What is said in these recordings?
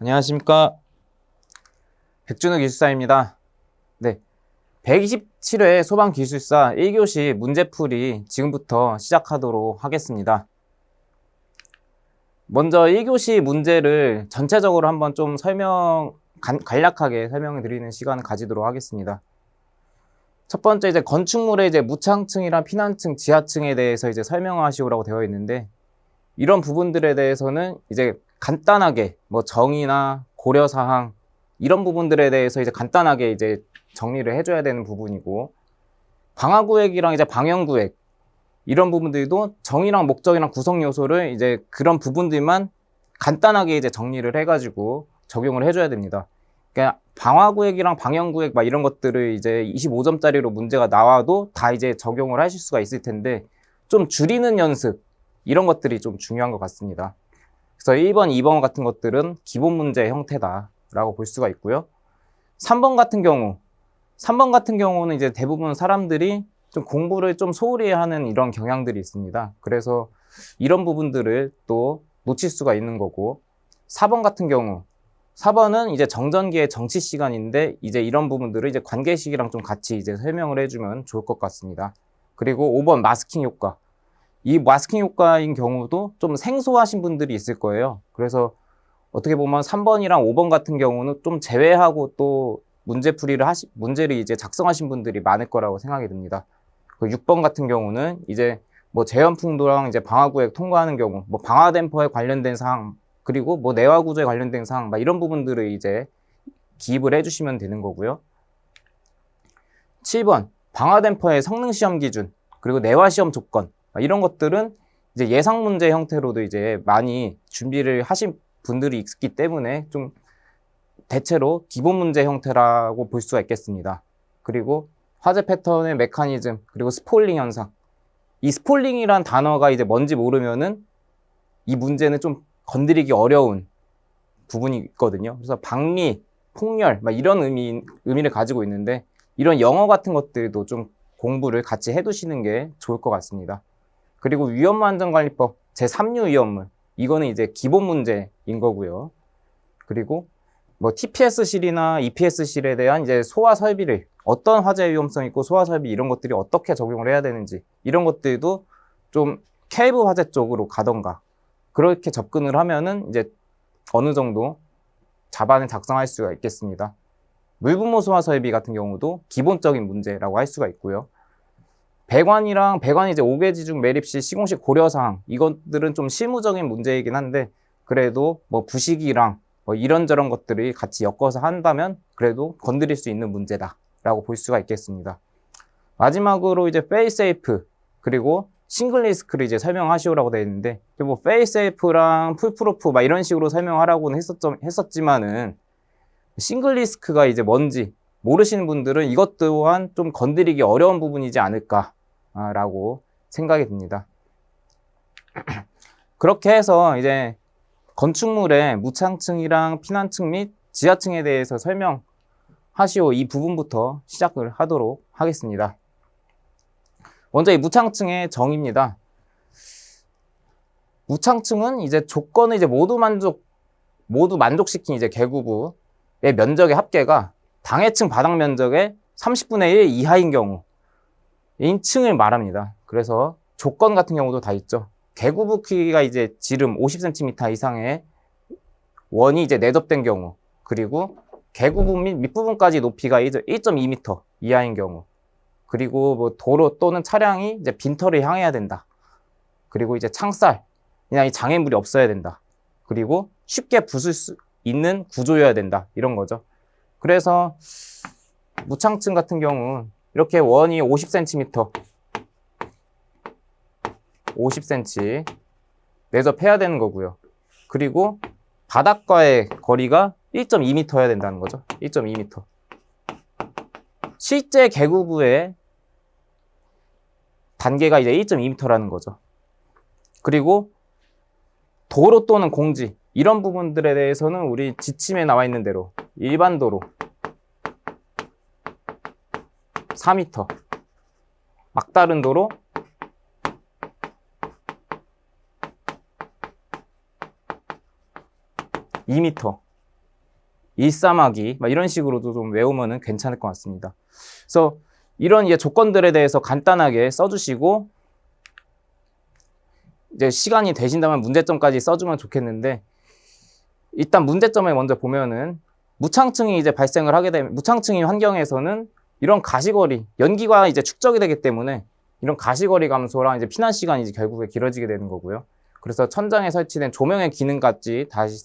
안녕하십니까. 백준우 기술사입니다. 네, 127회 소방기술사 1교시 문제풀이 지금부터 시작하도록 하겠습니다. 먼저 1교시 문제를 전체적으로 한번 좀 간략하게 설명해 드리는 시간을 가지도록 하겠습니다. 첫 번째, 이제 건축물의 무창층이랑 피난층, 지하층에 대해서 설명하시오라고 되어 있는데, 이런 부분들에 대해서는 간단하게 정의나 고려사항 이런 부분들에 대해서 간단하게 정리를 해줘야 되는 부분이고, 방화구획이랑 방영구획 이런 부분들도 정의랑 목적이랑 구성 요소를 그런 부분들만 간단하게 정리를 해가지고 적용을 해줘야 됩니다. 그러니까 방화구획이랑 방영구획 이런 것들을 25점짜리로 문제가 나와도 다 적용을 하실 수가 있을 텐데, 좀 줄이는 연습 이런 것들이 좀 중요한 것 같습니다. 그래서 1번, 2번 같은 것들은 기본 문제 형태다라고 볼 수가 있고요. 3번 같은 경우는 대부분 사람들이 좀 공부를 좀 소홀히 하는 이런 경향들이 있습니다. 그래서 이런 부분들을 또 놓칠 수가 있는 거고, 4번 같은 경우, 4번은 정전기의 정치 시간인데 이런 부분들을 관계식이랑 좀 같이 설명을 해주면 좋을 것 같습니다. 그리고 5번 마스킹 효과. 이 마스킹 효과인 경우도 좀 생소하신 분들이 있을 거예요. 그래서 어떻게 보면 3번이랑 5번 같은 경우는 좀 제외하고 또 문제를 작성하신 분들이 많을 거라고 생각이 듭니다. 그 6번 같은 경우는 제연풍도랑 방화구획 통과하는 경우, 방화댐퍼에 관련된 사항, 그리고 내화구조에 관련된 사항, 이런 부분들을 기입을 해주시면 되는 거고요. 7번 방화댐퍼의 성능시험 기준, 그리고 내화시험 조건, 이런 것들은 예상 문제 형태로도 많이 준비를 하신 분들이 있기 때문에 좀 대체로 기본 문제 형태라고 볼 수가 있겠습니다. 그리고 화재 패턴의 메커니즘, 그리고 스폴링 현상. 이 스폴링이란 단어가 뭔지 모르면은 이 문제는 좀 건드리기 어려운 부분이 있거든요. 그래서 방리, 폭렬, 이런 의미를 가지고 있는데, 이런 영어 같은 것들도 좀 공부를 같이 해두시는 게 좋을 것 같습니다. 그리고 위험안전관리법 제3류 위험물, 이거는 기본 문제인 거고요. 그리고 TPS실이나 EPS실에 대한 소화 설비를, 어떤 화재 위험성이 있고 소화 설비 이런 것들이 어떻게 적용을 해야 되는지, 이런 것들도 좀 캘브 화재 쪽으로 가던가 그렇게 접근을 하면은 어느 정도 자반을 작성할 수가 있겠습니다. 물분모 소화 설비 같은 경우도 기본적인 문제라고 할 수가 있고요. 배관이 5개지 중 매립 시 시공식 고려사항, 이것들은 좀 실무적인 문제이긴 한데, 그래도 부식이랑 이런저런 것들이 같이 엮어서 한다면 그래도 건드릴 수 있는 문제다라고 볼 수가 있겠습니다. 마지막으로 페일세이프, 그리고 싱글 리스크를 설명하시오라고 되어 있는데, 페일세이프랑 풀프루프 이런 식으로 설명하라고는 했었지만은, 싱글 리스크가 뭔지 모르시는 분들은 이것 또한 좀 건드리기 어려운 부분이지 않을까라고 생각이 듭니다. 그렇게 해서 건축물의 무창층이랑 피난층 및 지하층에 대해서 설명하시오 이 부분부터 시작을 하도록 하겠습니다. 먼저 이 무창층의 정의입니다. 무창층은 조건을 모두 만족시킨 계구부의 면적의 합계가 당해층 바닥 면적의 30분의 1 이하인 경우 인층을 말합니다. 그래서 조건 같은 경우도 다 있죠. 계구부 크기가 지름 50cm 이상의 원이 내접된 경우, 그리고 계구부 및 밑부분까지 높이가 1.2m 이하인 경우, 그리고 도로 또는 차량이 빈터를 향해야 된다. 그리고 창살이나 이 장애물이 없어야 된다. 그리고 쉽게 부술 수 있는 구조여야 된다. 이런 거죠. 그래서 무창층 같은 경우 이렇게 원이 50cm 내접해야 되는 거고요. 그리고 바닥과의 거리가 1.2m여야 된다는 거죠. 1.2m. 실제 계구부의 단계가 1.2m라는 거죠. 그리고 도로 또는 공지, 이런 부분들에 대해서는 우리 지침에 나와 있는 대로 일반 도로 4m, 막다른 도로 2m, 일삼하기 막 이런 식으로도 좀 외우면은 괜찮을 것 같습니다. 그래서 이런 이제 조건들에 대해서 간단하게 써주시고 이제 시간이 되신다면 문제점까지 써주면 좋겠는데 일단 문제점을 먼저 보면은 무창층이 이제 발생을 하게 되면 무창층인 환경에서는 이런 가시거리 연기가 이제 축적이 되기 때문에 이런 가시거리 감소랑 이제 피난 시간이 이제 결국에 길어지게 되는 거고요. 그래서 천장에 설치된 조명의 기능까지 다시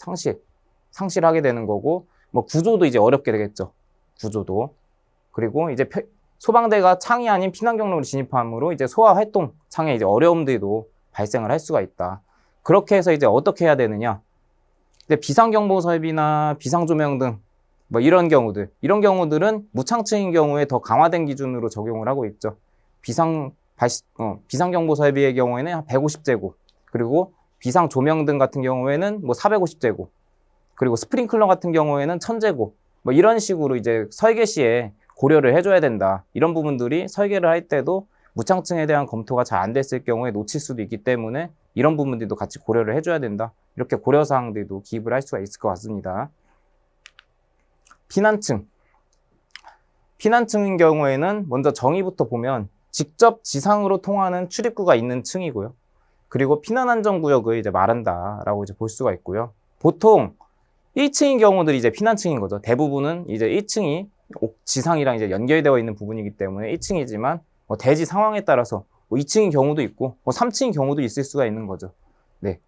상실하게 되는 거고 뭐 구조도 이제 어렵게 되겠죠. 구조도. 그리고 이제 소방대가 창이 아닌 피난 경로로 진입함으로 이제 소화 활동 창에 이제 어려움들도 발생을 할 수가 있다. 그렇게 해서 이제 어떻게 해야 되느냐? 근데 비상경보 설비나 비상조명 등 뭐 이런 경우들은 무창층인 경우에 더 강화된 기준으로 적용을 하고 있죠. 비상경보 설비의 경우에는 한 150제곱, 그리고 비상조명 등 같은 경우에는 뭐 450제곱, 그리고 스프링클러 같은 경우에는 1000제곱, 뭐 이런 식으로 이제 설계 시에 고려를 해줘야 된다. 이런 부분들이 설계를 할 때도 무창층에 대한 검토가 잘 안 됐을 경우에 놓칠 수도 있기 때문에 이런 부분들도 같이 고려를 해줘야 된다. 이렇게 고려사항들도 기입을 할 수가 있을 것 같습니다. 피난층인 경우에는 먼저 정의부터 보면 직접 지상으로 통하는 출입구가 있는 층이고요. 그리고 피난안전구역을 이제 말한다라고 이제 볼 수가 있고요. 보통 1층인 경우들이 이제 피난층인 거죠. 대부분은 이제 1층이 지상이랑 이제 연결되어 있는 부분이기 때문에 1층이지만 뭐 대지 상황에 따라서 뭐 2층인 경우도 있고 뭐 3층인 경우도 있을 수가 있는 거죠. 네.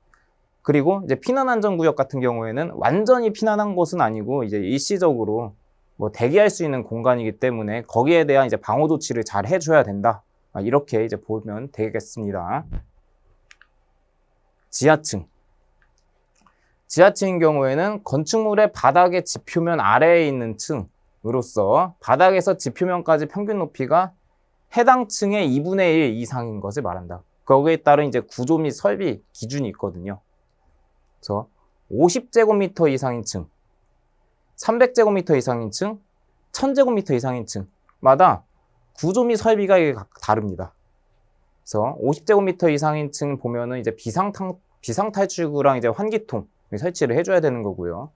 그리고 이제 피난안전구역 같은 경우에는 완전히 피난한 곳은 아니고 이제 일시적으로 뭐 대기할 수 있는 공간이기 때문에 거기에 대한 이제 방호 조치를 잘 해줘야 된다. 이렇게 이제 보면 되겠습니다. 지하층인 경우에는 건축물의 바닥의 지표면 아래에 있는 층으로서 바닥에서 지표면까지 평균 높이가 해당 층의 2분의 1 이상인 것을 말한다. 거기에 따른 이제 구조 및 설비 기준이 있거든요. 그래서 50제곱미터 이상인 층, 300제곱미터 이상인 층, 1000제곱미터 이상인 층마다 구조 및 설비가 다릅니다. 그래서 50제곱미터 이상인 층 보면은 이제 비상탈출구랑 이제 환기통 설치를 해줘야 되는 거고요.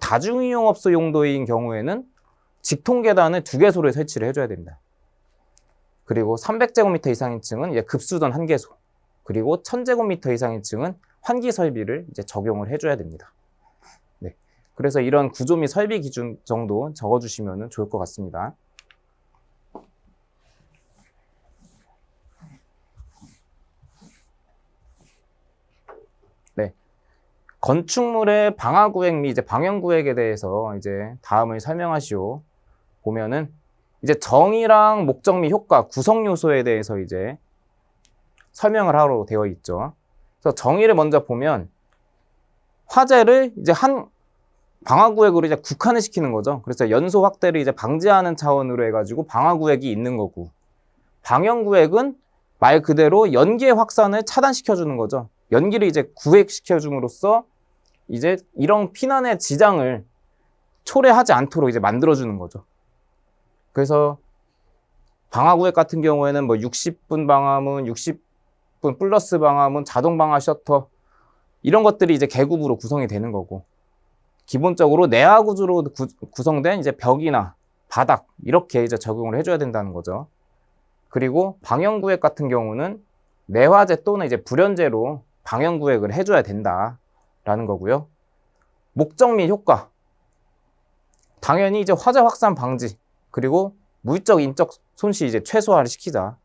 다중이용업소 용도인 경우에는 직통 계단을 2개소를 설치를 해줘야 됩니다. 그리고 300제곱미터 이상인 층은 이제 급수전 1개소, 그리고 1000제곱미터 이상인 층은 환기 설비를 이제 적용을 해줘야 됩니다. 네. 그래서 이런 구조 및 설비 기준 정도 적어주시면 좋을 것 같습니다. 네. 건축물의 방화구획 및 이제 방형구획에 대해서 이제 다음을 설명하시오. 보면은 이제 정의랑 목적 및 효과, 구성 요소에 대해서 이제 설명을 하러 되어 있죠. 그래서 정의를 먼저 보면 화재를 이제 한 방화구획으로 이제 국한을 시키는 거죠. 그래서 연소 확대를 이제 방지하는 차원으로 해가지고 방화구획이 있는 거고, 방형구획은 말 그대로 연기의 확산을 차단시켜주는 거죠. 연기를 이제 구획시켜줌으로써 이제 이런 피난의 지장을 초래하지 않도록 이제 만들어주는 거죠. 그래서 방화구획 같은 경우에는 뭐 60분 방화문, 60분 플러스 방화문, 자동 방화 셔터 이런 것들이 이제 계급으로 구성이 되는 거고, 기본적으로 내화 구조로 구성된 이제 벽이나 바닥 이렇게 이제 적용을 해줘야 된다는 거죠. 그리고 방형구획 같은 경우는 내화재 또는 이제 불연재로 방형구획을 해줘야 된다라는 거고요. 목적 및 효과, 당연히 이제 화재 확산 방지, 그리고 물적 인적 손실 이제 최소화를 시키자.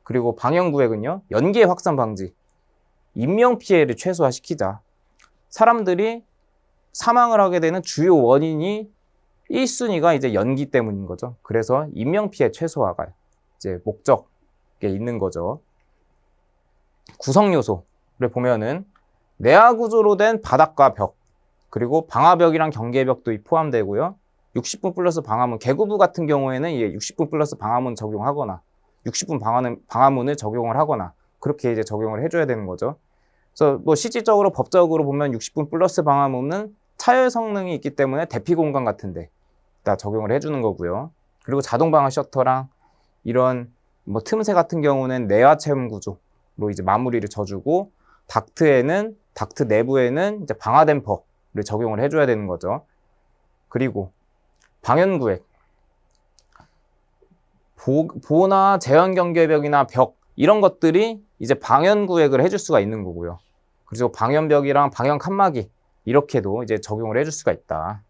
그리고 방형구획은요, 연기의 확산 방지, 인명 피해를 최소화시키자. 사람들이 사망을 하게 되는 주요 원인이 1순위가 이제 연기 때문인 거죠. 그래서 인명 피해 최소화가 이제 목적에 있는 거죠. 구성 요소를 보면은 내화 구조로 된 바닥과 벽, 그리고 방화벽이랑 경계벽도 포함되고요. 60분 플러스 방화문, 개구부 같은 경우에는 이게 60분 플러스 방화문 적용하거나 60분 방화문을 적용을 하거나 그렇게 이제 적용을 해줘야 되는 거죠. 그래서 뭐 실질적으로 법적으로 보면 60분 플러스 방화문은 차열 성능이 있기 때문에 대피 공간 같은데 다 적용을 해주는 거고요. 그리고 자동 방화 셔터랑 이런 뭐 틈새 같은 경우는 내화 체험 구조로 이제 마무리를 져주고, 닥트 내부에는 이제 방화 댐퍼를 적용을 해줘야 되는 거죠. 그리고 방연구획, 보나 제한경계벽이나 벽 이런 것들이 이제 방연구획을 해줄 수가 있는 거고요. 그리고 방연벽이랑 방연칸막이 이렇게도 이제 적용을 해줄 수가 있다.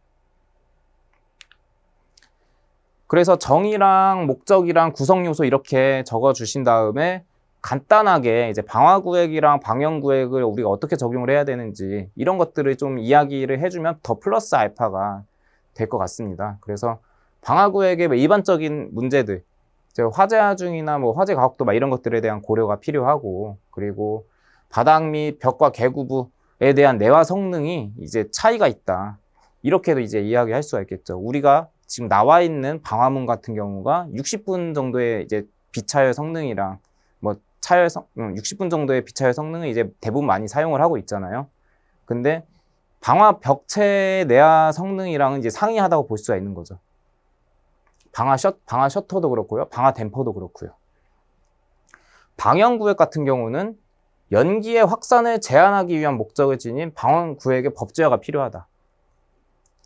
그래서 정의랑 목적이랑 구성요소 이렇게 적어주신 다음에 간단하게 이제 방화구획이랑 방연구획을 우리가 어떻게 적용을 해야 되는지 이런 것들을 좀 이야기를 해주면 더 플러스 알파가 될 것 같습니다. 그래서 방화구획의 일반적인 문제들, 화재 하중이나 뭐 화재 가혹도 막 이런 것들에 대한 고려가 필요하고, 그리고 바닥 및 벽과 개구부에 대한 내화 성능이 이제 차이가 있다. 이렇게도 이제 이야기할 수가 있겠죠. 우리가 지금 나와 있는 방화문 같은 경우가 60분 정도의 이제 비차열 성능이랑 뭐 60분 정도의 비차열 성능을 이제 대부분 많이 사용을 하고 있잖아요. 근데 방화 벽체 내화 성능이랑은 이제 상이하다고 볼 수가 있는 거죠. 방화 셔터도 그렇고요. 방화 댐퍼도 그렇고요. 방연구획 같은 경우는 연기의 확산을 제한하기 위한 목적을 지닌 방연구획의 법제화가 필요하다.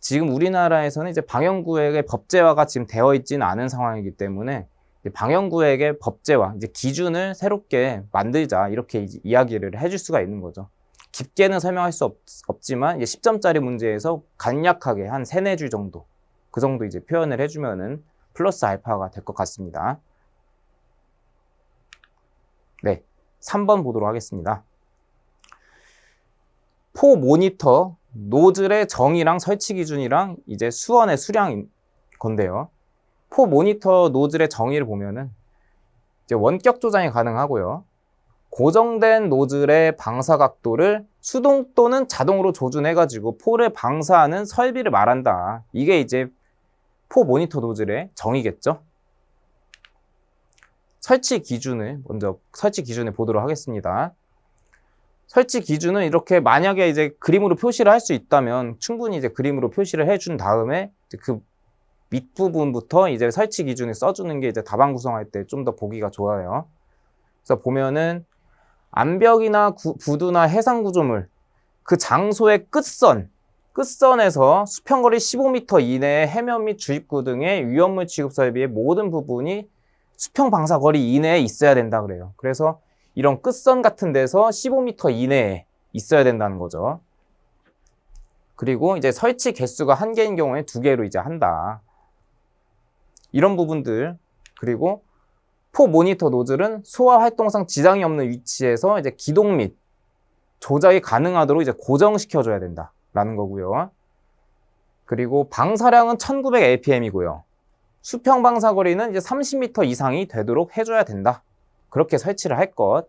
지금 우리나라에서는 이제 방연구획의 법제화가 지금 되어 있지는 않은 상황이기 때문에 방연구획의 법제화, 이제 기준을 새롭게 만들자 이렇게 이제 이야기를 해줄 수가 있는 거죠. 깊게는 설명할 수 없지만 이제 10점짜리 문제에서 간략하게 한 3-4줄 정도 그 정도 이제 표현을 해주면은 플러스 알파가 될 것 같습니다. 네, 3번 보도록 하겠습니다. 포 모니터 노즐의 정의랑 설치 기준이랑 이제 수원의 수량인 건데요. 포 모니터 노즐의 정의를 보면은 이제 원격 조작이 가능하고요. 고정된 노즐의 방사 각도를 수동 또는 자동으로 조준해가지고 포를 방사하는 설비를 말한다. 이게 이제 포 모니터 노즐의 정의겠죠. 설치 기준을 보도록 하겠습니다. 설치 기준은 이렇게 만약에 이제 그림으로 표시를 할 수 있다면 충분히 이제 그림으로 표시를 해준 다음에 이제 그 밑부분부터 이제 설치 기준을 써주는 게 이제 답안 구성할 때 좀 더 보기가 좋아요. 그래서 보면은 암벽이나 부두나 해상 구조물 그 장소의 끝선에서 수평거리 15m 이내의 해면 및 주입구 등의 위험물 취급 설비의 모든 부분이 수평 방사 거리 이내에 있어야 된다 그래요. 그래서 이런 끝선 같은 데서 15m 이내에 있어야 된다는 거죠. 그리고 이제 설치 개수가 1개인 경우에 2개로 이제 한다. 이런 부분들. 그리고 포 모니터 노즐은 소화 활동상 지장이 없는 위치에서 이제 기동 및 조작이 가능하도록 이제 고정시켜줘야 된다라는 거고요. 그리고 방사량은 1900 APM이고요. 수평 방사 거리는 이제 30m 이상이 되도록 해줘야 된다. 그렇게 설치를 할 것.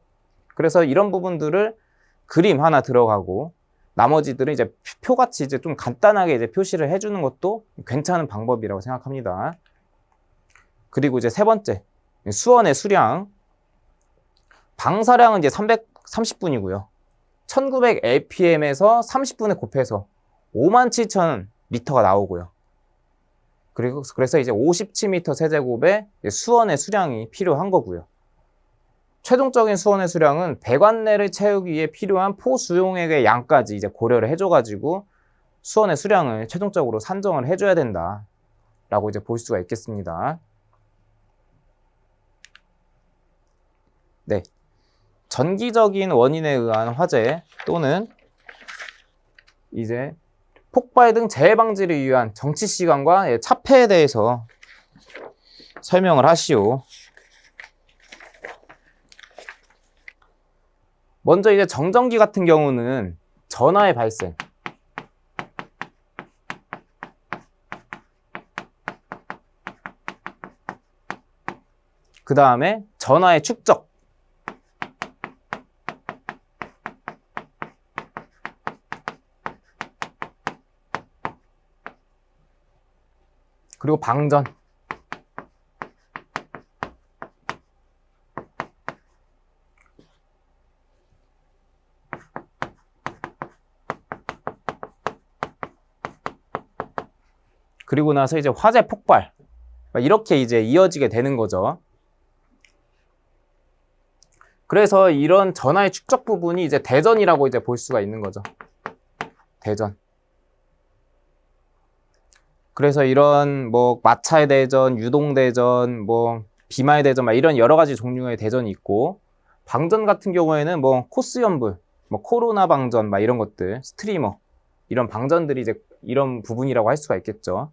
그래서 이런 부분들을 그림 하나 들어가고 나머지들은 이제 표같이 이제 좀 간단하게 이제 표시를 해주는 것도 괜찮은 방법이라고 생각합니다. 그리고 이제 3번째, 수원의 수량. 방사량은 이제 330분이고요. 1900 APM에서 30분에 곱해서 57,000리터가 나오고요. 그래서 이제 57m 세제곱의 수원의 수량이 필요한 거고요. 최종적인 수원의 수량은 배관내를 채우기 위해 필요한 포 수용액의 양까지 이제 고려를 해줘가지고 수원의 수량을 최종적으로 산정을 해줘야 된다라고 이제 볼 수가 있겠습니다. 네, 전기적인 원인에 의한 화재 또는 이제 폭발 등 재해 방지를 위한 정치 시간과 차폐에 대해서 설명을 하시오. 먼저 이제 정전기 같은 경우는 전하의 발생, 그 다음에 전하의 축적, 그리고 방전. 그리고 나서 이제 화재 폭발. 이렇게 이제 이어지게 되는 거죠. 그래서 이런 전하의 축적 부분이 이제 대전이라고 이제 볼 수가 있는 거죠. 대전. 그래서 이런 뭐 마차의 대전, 유동대전, 뭐 비마의 대전, 막 이런 여러 가지 종류의 대전이 있고, 방전 같은 경우에는 뭐 코스연불, 뭐 코로나 방전, 막 이런 것들, 스트리머, 이런 방전들이 이제 이런 부분이라고 할 수가 있겠죠.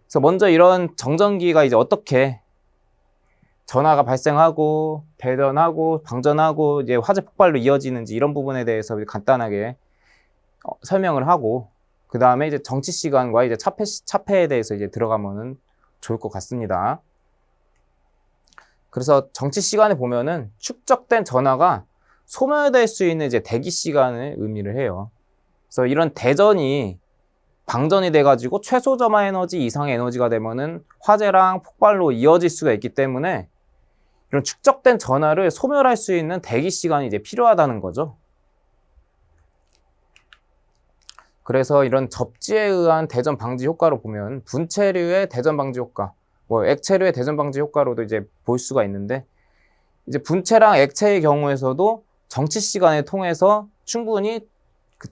그래서 먼저 이런 정전기가 이제 어떻게 전화가 발생하고 대전하고 방전하고 이제 화재 폭발로 이어지는지 이런 부분에 대해서 간단하게 설명을 하고, 그 다음에 이제 정치 시간과 이제 차폐에 대해서 이제 들어가면은 좋을 것 같습니다. 그래서 정치 시간에 보면은 축적된 전화가 소멸될 수 있는 이제 대기 시간을 의미를 해요. 그래서 이런 대전이 방전이 돼가지고 최소 점화 에너지 이상의 에너지가 되면은 화재랑 폭발로 이어질 수가 있기 때문에 이런 축적된 전하를 소멸할 수 있는 대기 시간이 이제 필요하다는 거죠. 그래서 이런 접지에 의한 대전 방지 효과로 보면 분체류의 대전 방지 효과, 뭐 액체류의 대전 방지 효과로도 이제 볼 수가 있는데, 이제 분체랑 액체의 경우에서도 정치 시간을 통해서 충분히 그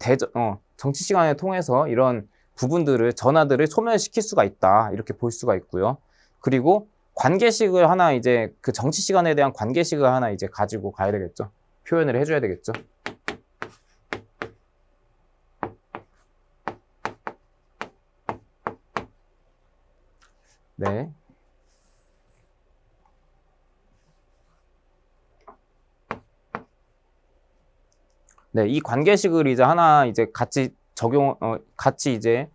정치 시간을 통해서 이런 부분들을 전하들을 소멸시킬 수가 있다, 이렇게 볼 수가 있고요. 그리고 관계식을 하나, 이제 그 정치 시간에 대한 관계식을 하나 이제 가지고 가야 되겠죠. 표현을 해줘야 되겠죠. 네. 네, 이 관계식을 이제 하나 이제 같이 같이 이제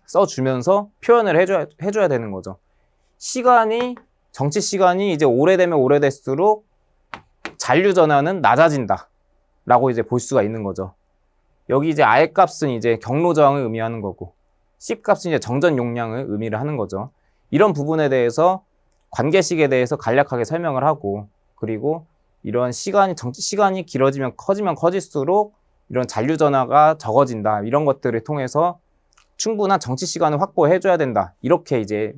써주면서 표현을 해줘야 되는 거죠. 정치 시간이 이제 오래되면 오래될수록 잔류 전하는 낮아진다, 라고 이제 볼 수가 있는 거죠. 여기 이제 R 값은 이제 경로 저항을 의미하는 거고, C 값은 이제 정전 용량을 의미를 하는 거죠. 이런 부분에 대해서 관계식에 대해서 간략하게 설명을 하고, 그리고 이런 정치 시간이 길어지면 커질수록 이런 잔류 전하가 적어진다, 이런 것들을 통해서 충분한 정치 시간을 확보해줘야 된다, 이렇게 이제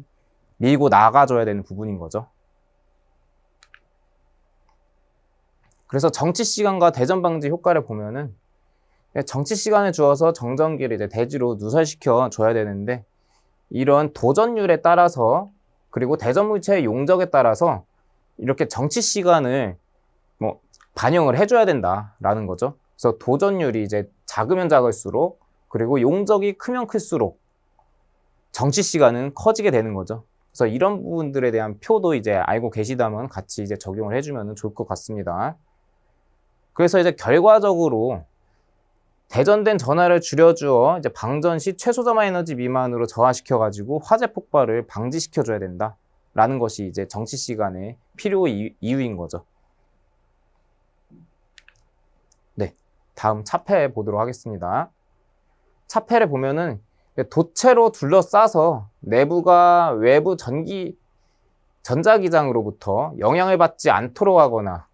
밀고 나가줘야 되는 부분인 거죠. 그래서 정치 시간과 대전 방지 효과를 보면은 정치 시간을 주어서 정전기를 이제 대지로 누설시켜 줘야 되는데, 이런 도전율에 따라서 그리고 대전 물체의 용적에 따라서 이렇게 정치 시간을 뭐 반영을 해줘야 된다라는 거죠. 그래서 도전율이 이제 작으면 작을수록, 그리고 용적이 크면 클수록 정치 시간은 커지게 되는 거죠. 그래서 이런 부분들에 대한 표도 이제 알고 계시다면 같이 이제 적용을 해주면 좋을 것 같습니다. 그래서 이제 결과적으로 대전된 전하를 줄여주어 이제 방전 시 최소 점화 에너지 미만으로 저하시켜가지고 화재 폭발을 방지시켜줘야 된다라는 것이 이제 정치 시간의 필요 이유인 거죠. 네, 다음 차폐 보도록 하겠습니다. 차폐를 보면은 도체로 둘러싸서 내부가 외부 전자기장으로부터 영향을 받지 않도록 하거나,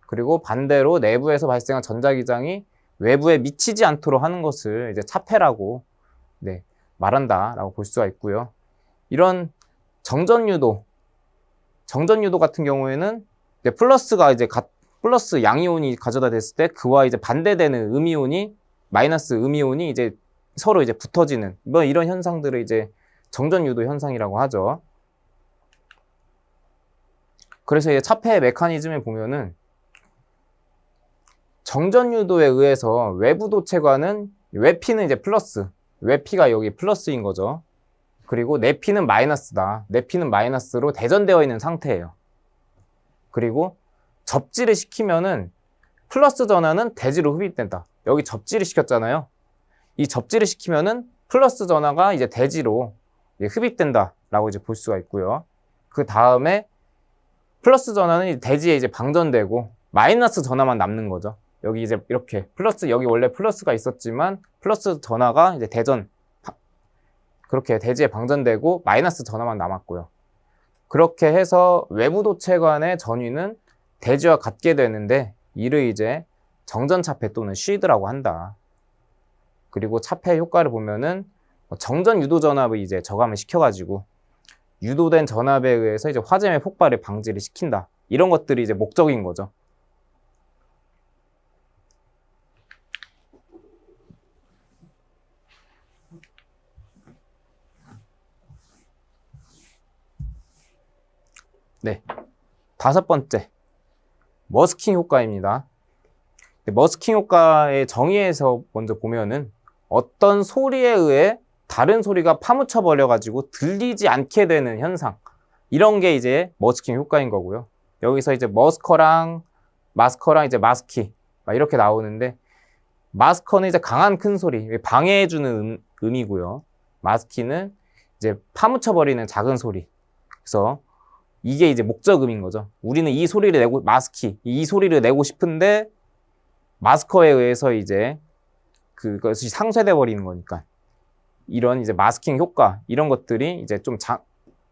그리고 반대로 내부에서 발생한 전자기장이 외부에 미치지 않도록 하는 것을 이제 차폐라고 말한다라고 볼 수가 있고요. 이런 정전유도 같은 경우에는 이제 플러스 양이온이 가져다 댔을 때 그와 이제 반대되는 마이너스 음이온이 이제 서로 이제 붙어지는 뭐 이런 현상들을 이제 정전유도 현상이라고 하죠. 그래서 이제 차폐 메커니즘을 보면은 정전유도에 의해서 외부 도체관은 외피는 이제 플러스, 외피가 여기 플러스인 거죠. 그리고 내피는 마이너스다. 내피는 마이너스로 대전되어 있는 상태예요. 그리고 접지를 시키면은 플러스 전하는 대지로 흡입된다. 여기 접지를 시켰잖아요. 이 접지를 시키면은 플러스 전하가 이제 대지로 흡입된다라고 이제 볼 수가 있고요. 그 다음에 플러스 전하는 대지에 이제 방전되고 마이너스 전하만 남는 거죠. 여기 이제 이렇게 여기 원래 플러스가 있었지만 플러스 전하가 이제 그렇게 대지에 방전되고 마이너스 전하만 남았고요. 그렇게 해서 외부 도체관의 전위는 대지와 같게 되는데, 이를 이제 정전차폐 또는 쉴드라고 한다. 그리고 차폐 효과를 보면은 정전 유도 전압을 이제 저감을 시켜가지고 유도된 전압에 의해서 이제 화재 폭발을 방지를 시킨다. 이런 것들이 이제 목적인 거죠. 네. 다섯 번째, 머스킹 효과입니다. 머스킹 효과의 정의에서 먼저 보면은 어떤 소리에 의해 다른 소리가 파묻혀 버려가지고 들리지 않게 되는 현상. 이런 게 이제 머스킹 효과인 거고요. 여기서 이제 머스커랑 마스커랑 이제 마스키 이렇게 나오는데, 마스커는 이제 강한 큰 소리, 방해해주는 의미고요. 마스키는 이제 파묻혀버리는 작은 소리. 그래서 이게 이제 목적음인 거죠. 우리는 이 소리를 내고, 마스키, 이 소리를 내고 싶은데 마스커에 의해서 이제 그것이 상쇄돼 버리는 거니까, 이런 이제 마스킹 효과, 이런 것들이 이제 좀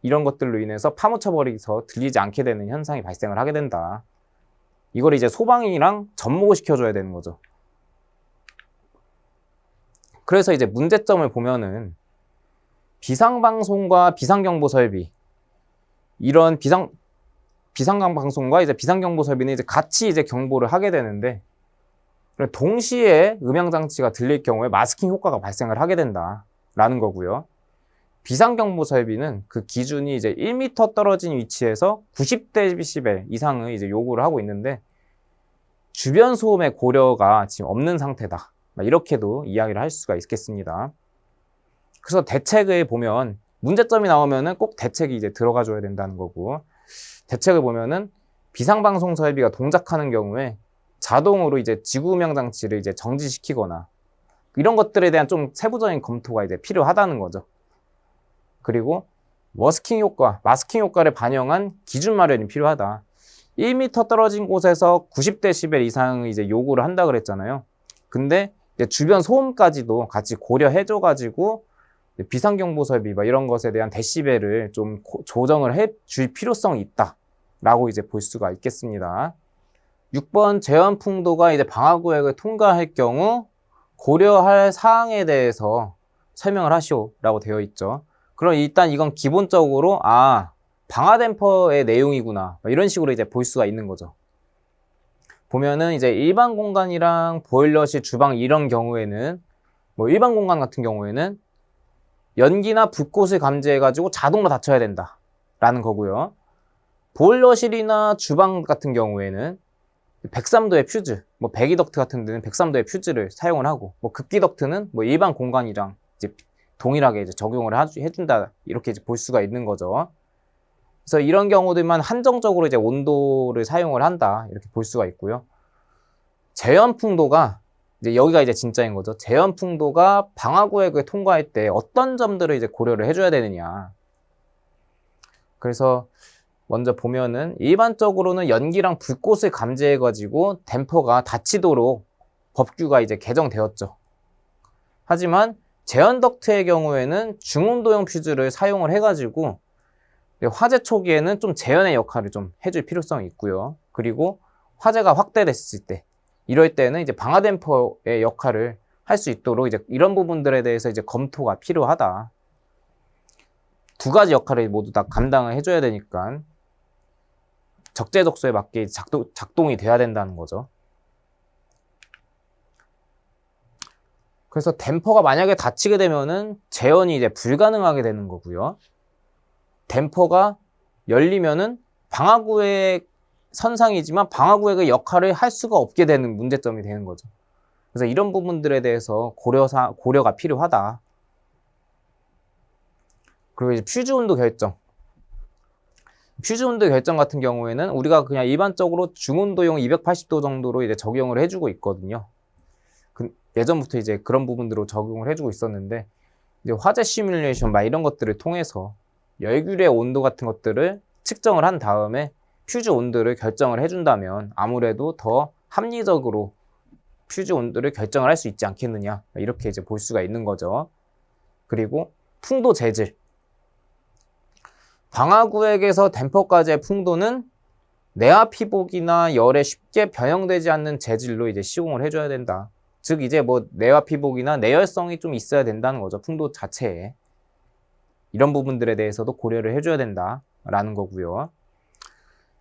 이런 것들로 인해서 파묻혀버리서 들리지 않게 되는 현상이 발생을 하게 된다. 이걸 이제 소방이랑 접목을 시켜줘야 되는 거죠. 그래서 이제 문제점을 보면은 비상방송과 비상경보 설비, 이런 비상방송과 이제 비상경보 설비는 이제 같이 이제 경보를 하게 되는데, 동시에 음향장치가 들릴 경우에 마스킹 효과가 발생을 하게 된다라는 거고요. 비상경보 설비는 그 기준이 이제 1m 떨어진 위치에서 90dB 이상을 이제 요구를 하고 있는데, 주변 소음의 고려가 지금 없는 상태다. 이렇게도 이야기를 할 수가 있겠습니다. 그래서 대책을 보면 문제점이 나오면은 꼭 대책이 이제 들어가 줘야 된다는 거고, 대책을 보면은 비상방송 설비가 동작하는 경우에 자동으로 이제 지구음향 장치를 이제 정지시키거나, 이런 것들에 대한 좀 세부적인 검토가 이제 필요하다는 거죠. 그리고 머스킹 효과, 마스킹 효과를 반영한 기준 마련이 필요하다. 1m 떨어진 곳에서 90dB 이상을 이제 요구를 한다 그랬잖아요. 근데 이제 주변 소음까지도 같이 고려해줘가지고 비상경보 설비 이런 것에 대한 데시벨을 좀 조정을 해줄 필요성이 있다라고 이제 볼 수가 있겠습니다. 6번 제한풍도가 이제 방화구역을 통과할 경우 고려할 사항에 대해서 설명을 하시오라고 되어 있죠. 그럼 일단 이건 기본적으로 방화댐퍼의 내용이구나 이런 식으로 이제 볼 수가 있는 거죠. 보면은 이제 일반 공간이랑 보일러실, 주방 이런 경우에는, 일반 공간 같은 경우에는 연기나 불꽃을 감지해가지고 자동으로 닫혀야 된다라는 거고요. 보일러실이나 주방 같은 경우에는 103도의 퓨즈, 배기덕트 같은 데는 103도의 퓨즈를 사용을 하고, 급기덕트는 일반 공간이랑 이제 동일하게 이제 적용을 해준다, 이렇게 이제 볼 수가 있는 거죠. 그래서 이런 경우들만 한정적으로 이제 온도를 사용을 한다, 이렇게 볼 수가 있고요. 제연풍도가 이제 여기가 이제 진짜인 거죠. 제연풍도가 방화구역을 통과할 때 어떤 점들을 이제 고려를 해줘야 되느냐. 그래서 먼저 보면은 일반적으로는 연기랑 불꽃을 감지해가지고 댐퍼가 닫히도록 법규가 이제 개정되었죠. 하지만 제연덕트의 경우에는 중온도형 퓨즈를 사용을 해가지고 화재 초기에는 좀 제연의 역할을 좀 해줄 필요성이 있고요. 그리고 화재가 확대됐을 때, 이럴 때는 이제 방화댐퍼의 역할을 할 수 있도록 이제 이런 부분들에 대해서 이제 검토가 필요하다. 두 가지 역할을 모두 다 감당을 해줘야 되니까 적재적소에 맞게 작동이 돼야 된다는 거죠. 그래서 댐퍼가 만약에 닫히게 되면은 제연이 이제 불가능하게 되는 거고요. 댐퍼가 열리면은 방화구역 선상이지만 방화구역의 역할을 할 수가 없게 되는 문제점이 되는 거죠. 그래서 이런 부분들에 대해서 고려가 필요하다. 그리고 이제 퓨즈 온도 결정. 퓨즈 온도 결정 같은 경우에는 우리가 그냥 일반적으로 중온도용 280도 정도로 이제 적용을 해주고 있거든요. 예전부터 이제 그런 부분들로 적용을 해주고 있었는데, 이제 화재 시뮬레이션 이런 것들을 통해서 열귤의 온도 같은 것들을 측정을 한 다음에 퓨즈 온도를 결정을 해준다면 아무래도 더 합리적으로 퓨즈 온도를 결정을 할 수 있지 않겠느냐, 이렇게 이제 볼 수가 있는 거죠. 그리고 풍도 재질. 방화구역에서 댐퍼까지의 풍도는 내화 피복이나 열에 쉽게 변형되지 않는 재질로 이제 시공을 해줘야 된다. 즉 이제 내화 피복이나 내열성이 좀 있어야 된다는 거죠. 풍도 자체에. 이런 부분들에 대해서도 고려를 해줘야 된다라는 거고요.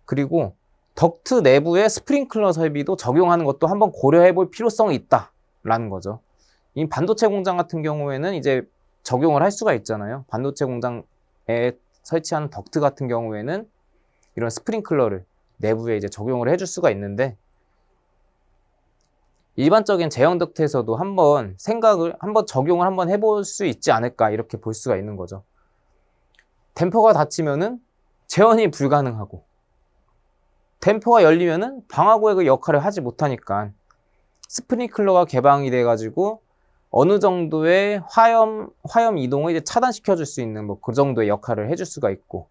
그리고 덕트 내부의 스프링클러 설비도 적용하는 것도 한번 고려해 볼 필요성이 있다라는 거죠. 이 반도체 공장 같은 경우에는 이제 적용을 할 수가 있잖아요. 반도체 공장에 설치하는 덕트 같은 경우에는 이런 스프링클러를 내부에 이제 적용을 해줄 수가 있는데, 일반적인 제형 덕트에서도 한번 적용을 한번 해볼 수 있지 않을까, 이렇게 볼 수가 있는 거죠. 댐퍼가 닫히면은 제어이 불가능하고, 댐퍼가 열리면은 방화구의 그 역할을 하지 못하니까 스프링클러가 개방이 돼가지고 어느 정도의 화염 이동을 이제 차단시켜 줄 수 있는 뭐 그 정도의 역할을 해줄 수가 있고,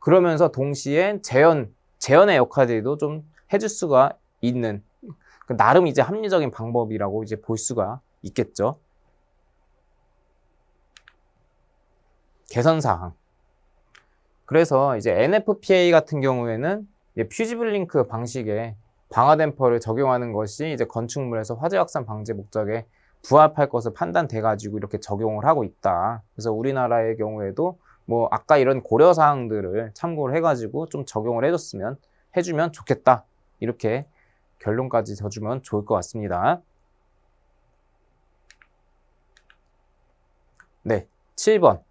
그러면서 동시에 재현의 역할들도 좀 해줄 수가 있는, 나름 이제 합리적인 방법이라고 이제 볼 수가 있겠죠. 개선사항. 그래서 이제 NFPA 같은 경우에는 퓨지블 링크 방식의 방화 댐퍼를 적용하는 것이 이제 건축물에서 화재 확산 방지 목적에 부합할 것을 판단돼 가지고 이렇게 적용을 하고 있다. 그래서 우리나라의 경우에도 뭐 아까 이런 고려 사항들을 참고를 해 가지고 좀 적용을 해주면 좋겠다. 이렇게 결론까지 져주면 좋을 것 같습니다. 네, 7번.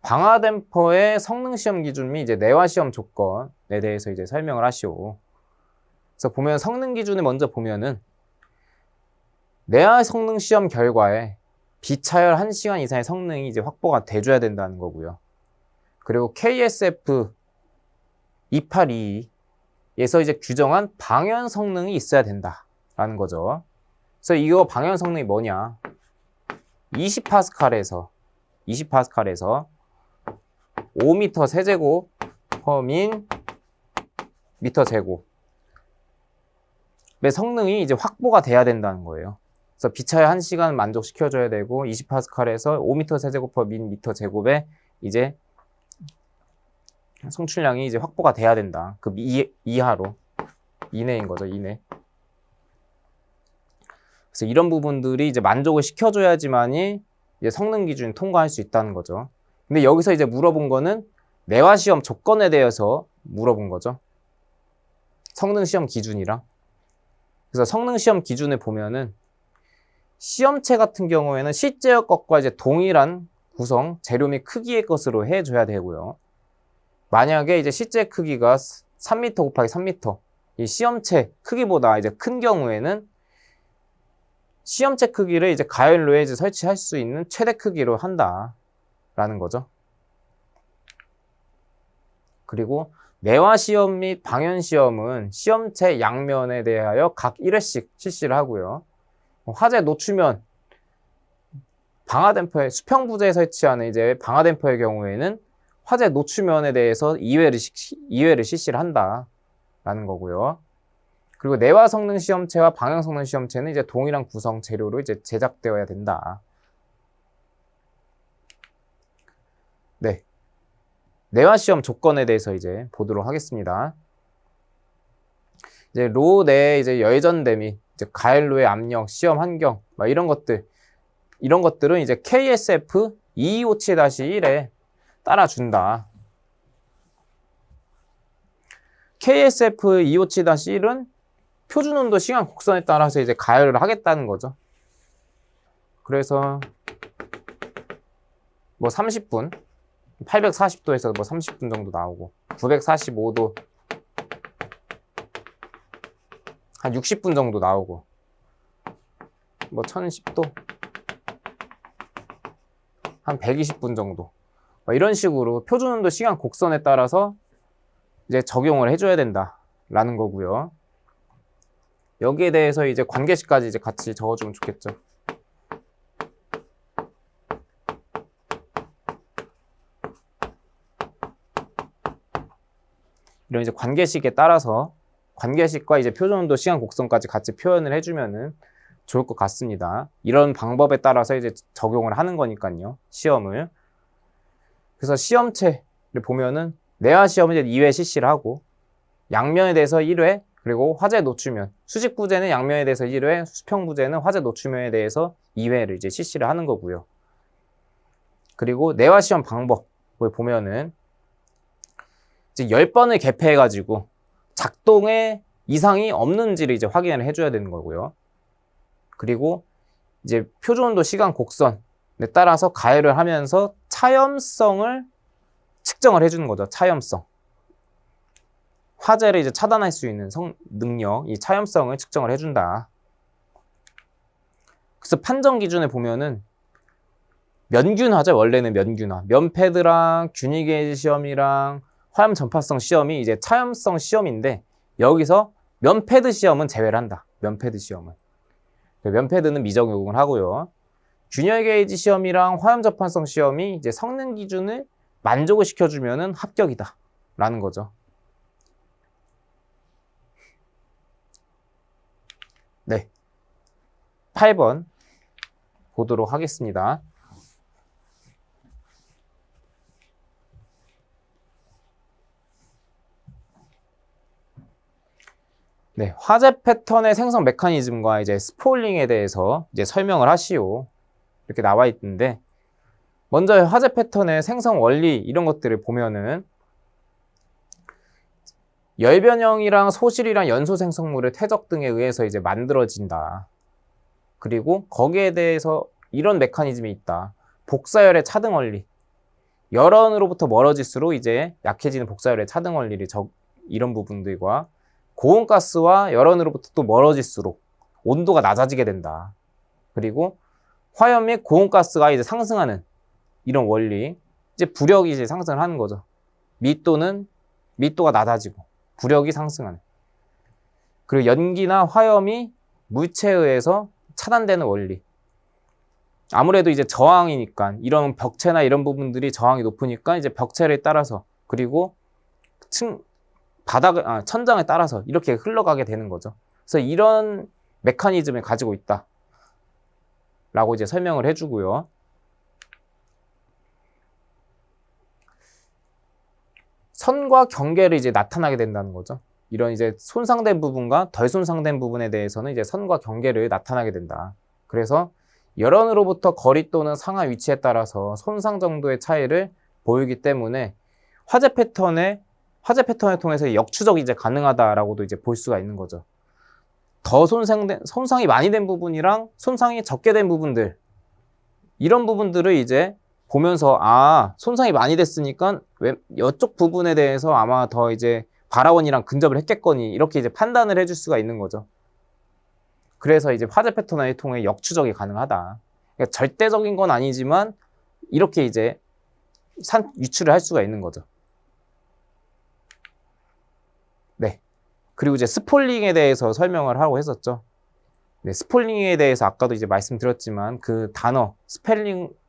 방화 댐퍼의 성능 시험 기준 및 이제 내화 시험 조건에 대해서 이제 설명을 하시오. 그래서 보면 성능 기준을 먼저 보면은 내화 성능 시험 결과에 비차열 1시간 이상의 성능이 이제 확보가 돼줘야 된다는 거고요. 그리고 KSF 2822에서 이제 규정한 방연 성능이 있어야 된다라는 거죠. 그래서 이거 방연 성능이 뭐냐? 20파스칼에서 5m 세제곱 퍼민 미터 제곱의 성능이 이제 확보가 돼야 된다는 거예요. 그래서 비차열 1시간 만족시켜줘야 되고 20파스칼에서 5m 세제곱 퍼민 미터 제곱에 이제 송출량이 이제 확보가 돼야 된다. 그 이하로 이내인 거죠, 이내. 그래서 이런 부분들이 이제 만족을 시켜줘야지만이 이제 성능 기준 통과할 수 있다는 거죠. 근데 여기서 이제 물어본 거는 내화 시험 조건에 대해서 물어본 거죠. 성능 시험 기준이랑. 그래서 성능 시험 기준을 보면은 시험체 같은 경우에는 실제의 것과 이제 동일한 구성, 재료 및 크기의 것으로 해줘야 되고요. 만약에 이제 실제 크기가 3m 곱하기 3m, 이 시험체 크기보다 이제 큰 경우에는 시험체 크기를 이제 가열로에 이제 설치할 수 있는 최대 크기로 한다라는 거죠. 그리고 내화 시험 및 방연 시험은 시험체 양면에 대하여 각 1회씩 실시를 하고요. 화재 노출면 방화 댐퍼의 수평 부재에 설치하는 이제 방화 댐퍼의 경우에는 화재 노출면에 대해서 2회를 실시를 한다라는 거고요. 그리고 내화 성능 시험체와 방향 성능 시험체는 이제 동일한 구성 재료로 이제 제작되어야 된다. 네. 내화 시험 조건에 대해서 이제 보도록 하겠습니다. 이제 로 내에 이제 열전대 및 이제 가열로의 압력, 시험 환경, 이런 것들은 이제 KSF 2257-1에 따라준다. KSF 2257-1은 표준 온도 시간 곡선에 따라서 이제 가열을 하겠다는 거죠. 그래서 뭐 30분, 840도에서 뭐 30분 정도 나오고, 945도 한 60분 정도 나오고, 뭐 1010도 한 120분 정도, 이런 식으로 표준 온도 시간 곡선에 따라서 이제 적용을 해줘야 된다라는 거고요. 여기에 대해서 이제 관계식까지 이제 같이 적어주면 좋겠죠. 이런 이제 관계식에 따라서 관계식과 이제 표준 온도 시간 곡선까지 같이 표현을 해주면은 좋을 것 같습니다. 이런 방법에 따라서 이제 적용을 하는 거니까요, 시험을. 그래서 시험체를 보면은 내화 시험은 이제 2회 실시를 하고, 양면에 대해서 1회, 그리고 화재 노출면, 수직 부재는 양면에 대해서 1회, 수평 부재는 화재 노출면에 대해서 2회를 이제 실시를 하는 거고요. 그리고 내화 시험 방법을 보면은 이제 10번을 개폐해가지고 작동에 이상이 없는지를 이제 확인을 해줘야 되는 거고요. 그리고 이제 표준 온도 시간 곡선에 따라서 가열을 하면서 차염성을 측정을 해주는 거죠. 차염성. 화재를 이제 차단할 수 있는 능력, 이 차염성을 측정을 해준다. 그래서 판정 기준에 보면은 면균화죠. 원래는 면균화. 면패드랑 균일 게이지 시험이랑 화염 전파성 시험이 이제 차염성 시험인데 여기서 면패드 시험은 제외를 한다. 면패드 시험은. 면패드는 미적용을 하고요. 균열 게이지 시험이랑 화염 전파성 시험이 이제 성능 기준을 만족을 시켜주면은 합격이다. 라는 거죠. 네. 8번 보도록 하겠습니다. 네, 화재 패턴의 생성 메커니즘과 이제 스포일링에 대해서 이제 설명을 하시오. 이렇게 나와 있는데, 먼저 화재 패턴의 생성 원리 이런 것들을 보면은 열 변형이랑 소실이랑 연소 생성물의 퇴적 등에 의해서 이제 만들어진다. 그리고 거기에 대해서 이런 메커니즘이 있다. 복사열의 차등 원리. 열원으로부터 멀어질수록 이제 약해지는 복사열의 차등 원리를 이런 부분들과 고온가스와 열원으로부터 또 멀어질수록 온도가 낮아지게 된다. 그리고 화염 및 고온가스가 이제 상승하는 이런 원리. 이제 부력이 이제 상승을 하는 거죠.密도가 낮아지고 부력이 상승하는. 그리고 연기나 화염이 물체에 의해서 차단되는 원리. 아무래도 이제 저항이니까 이런 벽체나 이런 부분들이 저항이 높으니까 이제 벽체를 따라서 그리고 천장에 따라서 이렇게 흘러가게 되는 거죠. 그래서 이런 메커니즘을 가지고 있다. 라고 이제 설명을 해주고요. 선과 경계를 이제 나타나게 된다는 거죠. 이런 이제 손상된 부분과 덜 손상된 부분에 대해서는 이제 선과 경계를 나타나게 된다. 그래서 열원으로부터 거리 또는 상하 위치에 따라서 손상 정도의 차이를 보이기 때문에 화재 패턴을 통해서 역추적이 이제 가능하다라고도 이제 볼 수가 있는 거죠. 더 손상이 많이 된 부분이랑 손상이 적게 된 부분들, 이런 부분들을 이제 보면서 손상이 많이 됐으니까 이쪽 부분에 대해서 아마 더 이제 발화원이랑 근접을 했겠거니 이렇게 이제 판단을 해줄 수가 있는 거죠. 그래서 이제 화재 패턴을 통해 역추적이 가능하다. 그러니까 절대적인 건 아니지만 이렇게 이제 유추를 할 수가 있는 거죠. 네. 그리고 이제 스폴링에 대해서 설명을 하고 했었죠. 네, 스폴링에 대해서 아까도 이제 말씀드렸지만 그 단어,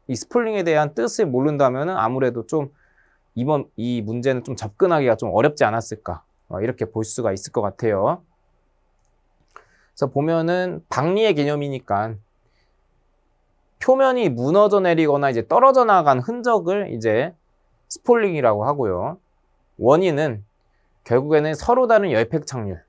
이 스폴링에 대한 뜻을 모른다면은 아무래도 좀 이 문제는 좀 접근하기가 좀 어렵지 않았을까. 이렇게 볼 수가 있을 것 같아요. 그래서 보면은 박리의 개념이니까 표면이 무너져 내리거나 이제 떨어져 나간 흔적을 이제 스폴링이라고 하고요. 원인은 결국에는 서로 다른 열팽 착률,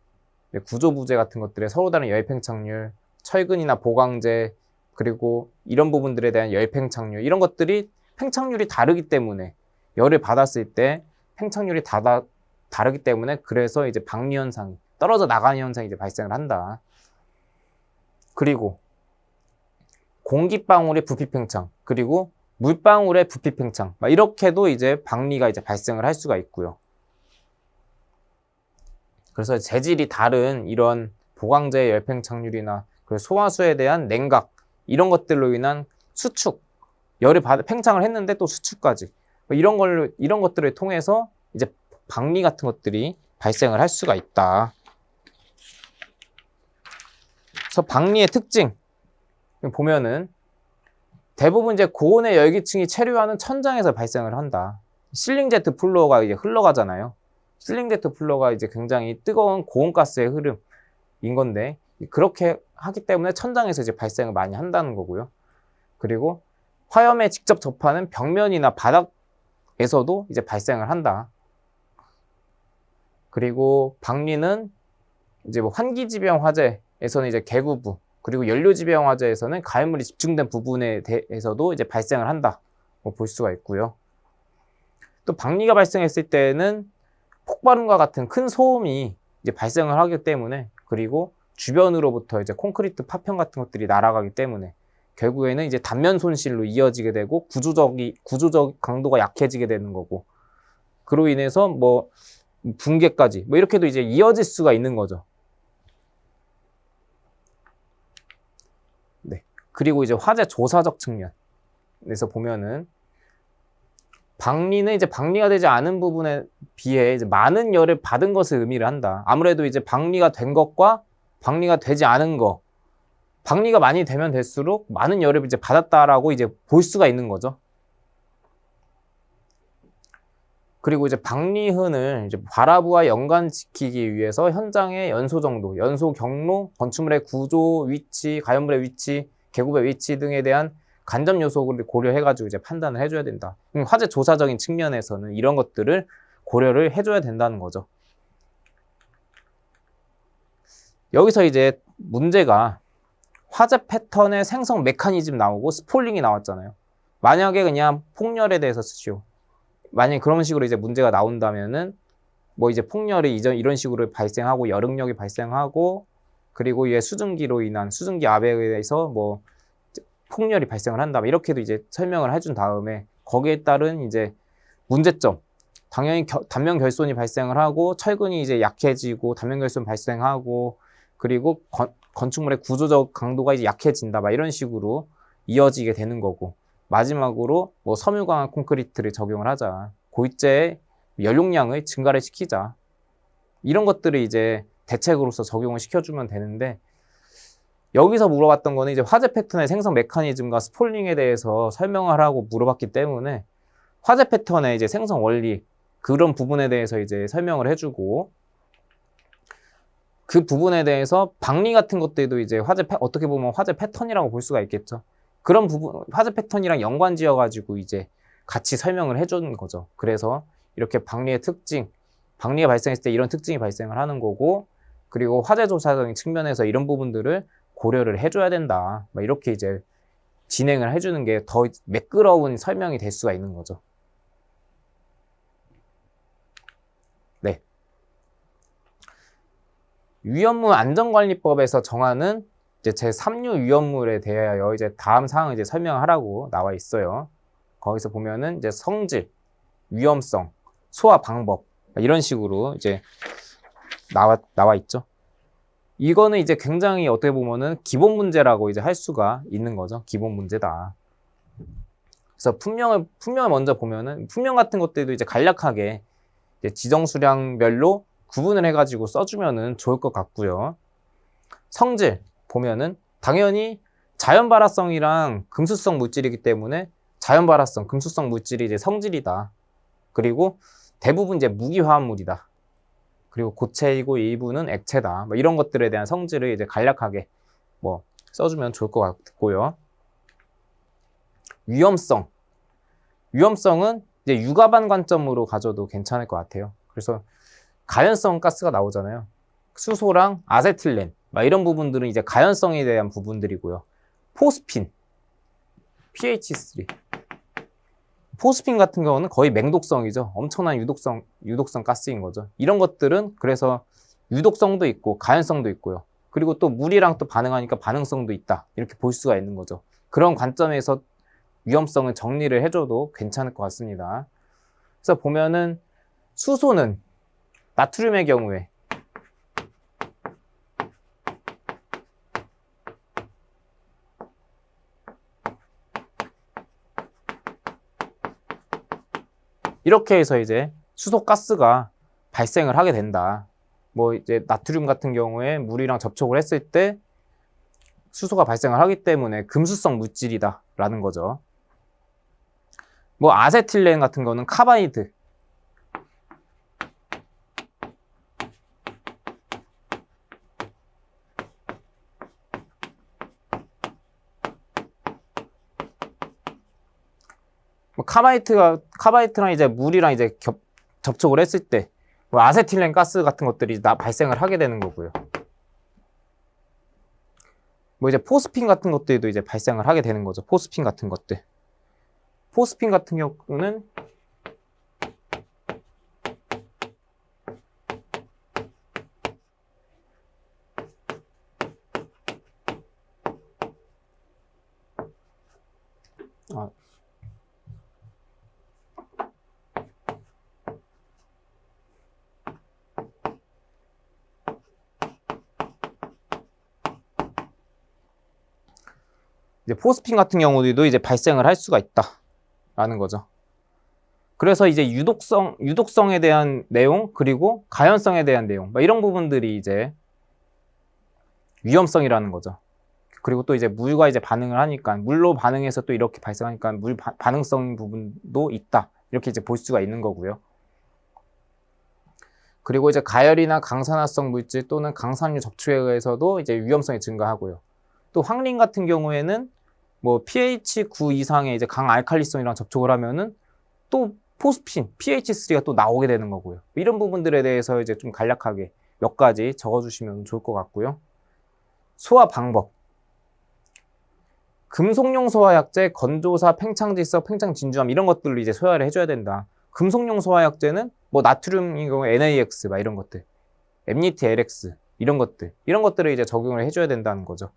구조 부재 같은 것들의 서로 다른 열팽 착률, 철근이나 보강재, 그리고 이런 부분들에 대한 열팽 착률, 이런 것들이 팽착률이 다르기 때문에 열을 받았을 때 팽착률이 다르기 때문에 그래서 이제 박리 현상이 떨어져 나가는 현상이 이제 발생을 한다. 그리고 공기방울의 부피 팽창, 그리고 물방울의 부피 팽창, 이렇게도 이제 박리가 이제 발생을 할 수가 있고요. 그래서 재질이 다른 이런 보강재의 열팽착률이나 소화수에 대한 냉각, 이런 것들로 인한 수축, 열을 팽창을 했는데 또 수축까지 이런 것들을 통해서 이제 박리 같은 것들이 발생을 할 수가 있다. 그래서 박리의 특징 보면은 대부분 이제 고온의 열기층이 체류하는 천장에서 발생을 한다. 실링 제트 플로어가 이제 흘러가잖아요. 실링 제트 플로어가 이제 굉장히 뜨거운 고온가스의 흐름인 건데 그렇게 하기 때문에 천장에서 이제 발생을 많이 한다는 거고요. 그리고 화염에 직접 접하는 벽면이나 바닥에서도 이제 발생을 한다. 그리고 박리는 이제 환기지병 화재에서는 이제 개구부, 그리고 연료지병 화재에서는 가열물이 집중된 부분에 대해서도 이제 발생을 한다. 볼 수가 있고요. 또 박리가 발생했을 때는 폭발음과 같은 큰 소음이 이제 발생을 하기 때문에, 그리고 주변으로부터 이제 콘크리트 파편 같은 것들이 날아가기 때문에 결국에는 이제 단면 손실로 이어지게 되고 구조적 강도가 약해지게 되는 거고, 그로 인해서 뭐 붕괴까지 뭐 이렇게도 이제 이어질 수가 있는 거죠. 네. 그리고 이제 화재 조사적 측면에서 보면은 방리는 이제 방리가 되지 않은 부분에 비해 이제 많은 열을 받은 것을 의미를 한다. 아무래도 이제 방리가 된 것과 방리가 되지 않은 거, 방리가 많이 되면 될수록 많은 열을 이제 받았다라고 이제 볼 수가 있는 거죠. 그리고 이제 방리흔을 이제 발화부와 연관시키기 위해서 현장의 연소 정도, 연소 경로, 건축물의 구조, 위치, 가연물의 위치, 계급의 위치 등에 대한 간접 요소를 고려해가지고 이제 판단을 해줘야 된다. 화재 조사적인 측면에서는 이런 것들을 고려를 해줘야 된다는 거죠. 여기서 이제 문제가 화재 패턴의 생성 메커니즘 나오고 스폴링이 나왔잖아요. 만약에 그냥 폭렬에 대해서 쓰시오. 만약에 그런 식으로 이제 문제가 나온다면은 뭐 이제 폭렬이 이런 식으로 발생하고 여릉력이 발생하고 그리고 이게 수증기로 인한 수증기 압에 의해서 뭐 폭렬이 발생을 한다. 이렇게도 이제 설명을 해준 다음에 거기에 따른 이제 문제점. 당연히 단면 결손이 발생을 하고 철근이 이제 약해지고 단면 결손 발생하고 그리고 건축물의 구조적 강도가 이제 약해진다. 막 이런 식으로 이어지게 되는 거고 마지막으로 뭐 섬유강한 콘크리트를 적용을 하자. 고이제의 연용량을 증가를 시키자. 이런 것들을 이제 대책으로서 적용을 시켜주면 되는데 여기서 물어봤던 거는 이제 화재 패턴의 생성 메커니즘과 스폴링에 대해서 설명하라고 물어봤기 때문에 화재 패턴의 이제 생성 원리 그런 부분에 대해서 이제 설명을 해주고 그 부분에 대해서 방리 같은 것들도 이제 어떻게 보면 화재 패턴이라고 볼 수가 있겠죠. 그런 부분 화재 패턴이랑 연관지어가지고 이제 같이 설명을 해주는 거죠. 그래서 이렇게 방리의 특징, 방리가 발생했을 때 이런 특징이 발생을 하는 거고 그리고 화재 조사적인 측면에서 이런 부분들을 고려를 해줘야 된다. 이렇게 이제 진행을 해주는 게 더 매끄러운 설명이 될 수가 있는 거죠. 네. 위험물 안전관리법에서 정하는 이제 제3류 위험물에 대하여 이제 다음 사항을 이제 설명하라고 나와 있어요. 거기서 보면은 이제 성질, 위험성, 소화 방법 이런 식으로 이제 나와 있죠. 이거는 이제 굉장히 어떻게 보면은 기본 문제라고 이제 할 수가 있는 거죠. 기본 문제다. 그래서 품명을 먼저 보면은 품명 같은 것들도 이제 간략하게 이제 지정 수량별로 구분을 해가지고 써주면은 좋을 것 같고요. 성질 보면은 당연히 자연 발화성이랑 금수성 물질이기 때문에 자연 발화성, 금수성 물질이 이제 성질이다. 그리고 대부분 이제 무기화합물이다. 그리고 고체이고 일부는 액체다. 뭐 이런 것들에 대한 성질을 이제 간략하게 뭐 써주면 좋을 것 같고요. 위험성은 이제 유가반 관점으로 가져도 괜찮을 것 같아요. 그래서 가연성 가스가 나오잖아요. 수소랑 아세틸렌 막 이런 부분들은 이제 가연성에 대한 부분들이고요. 포스핀, PH3 포스핀 같은 경우는 거의 맹독성이죠. 엄청난 유독성 가스인 거죠. 이런 것들은 그래서 유독성도 있고 가연성도 있고요. 그리고 또 물이랑 또 반응하니까 반응성도 있다. 이렇게 볼 수가 있는 거죠. 그런 관점에서 위험성을 정리를 해줘도 괜찮을 것 같습니다. 그래서 보면은 수소는 나트륨의 경우에 이렇게 해서 이제 수소가스가 발생을 하게 된다. 뭐 이제 나트륨 같은 경우에 물이랑 접촉을 했을 때 수소가 발생을 하기 때문에 금수성 물질이다 라는 거죠. 뭐 아세틸렌 같은 거는 카바이드 뭐 카바이트랑 이제 물이랑 이제 접촉을 했을 때 뭐 아세틸렌 가스 같은 것들이 발생을 하게 되는 거고요. 뭐 이제 포스핀 같은 것들도 이제 발생을 하게 되는 거죠. 포스핀 같은 것들. 포스핀 같은 경우는 이제 포스핀 같은 경우도 이제 발생을 할 수가 있다라는 거죠. 그래서 이제 유독성에 대한 내용, 그리고 가연성에 대한 내용, 이런 부분들이 이제 위험성이라는 거죠. 그리고 또 이제 물과 이제 반응을 하니까, 물로 반응해서 또 이렇게 발생하니까 물 반응성 부분도 있다. 이렇게 이제 볼 수가 있는 거고요. 그리고 이제 가열이나 강산화성 물질 또는 강산류 접촉에 의해서도 이제 위험성이 증가하고요. 또 황린 같은 경우에는 뭐 pH 9 이상의 이제 강알칼리성이랑 접촉을 하면은 또 포스핀, pH3가 또 나오게 되는 거고요. 이런 부분들에 대해서 이제 좀 간략하게 몇 가지 적어주시면 좋을 것 같고요. 소화 방법. 금속용 소화약제, 건조사, 팽창질소, 팽창진주암 이런 것들로 이제 소화를 해줘야 된다. 금속용 소화약제는 뭐 나트륨인 경우 NaX 이런 것들, MNT LX 이런 것들을 이제 적용을 해줘야 된다는 거죠.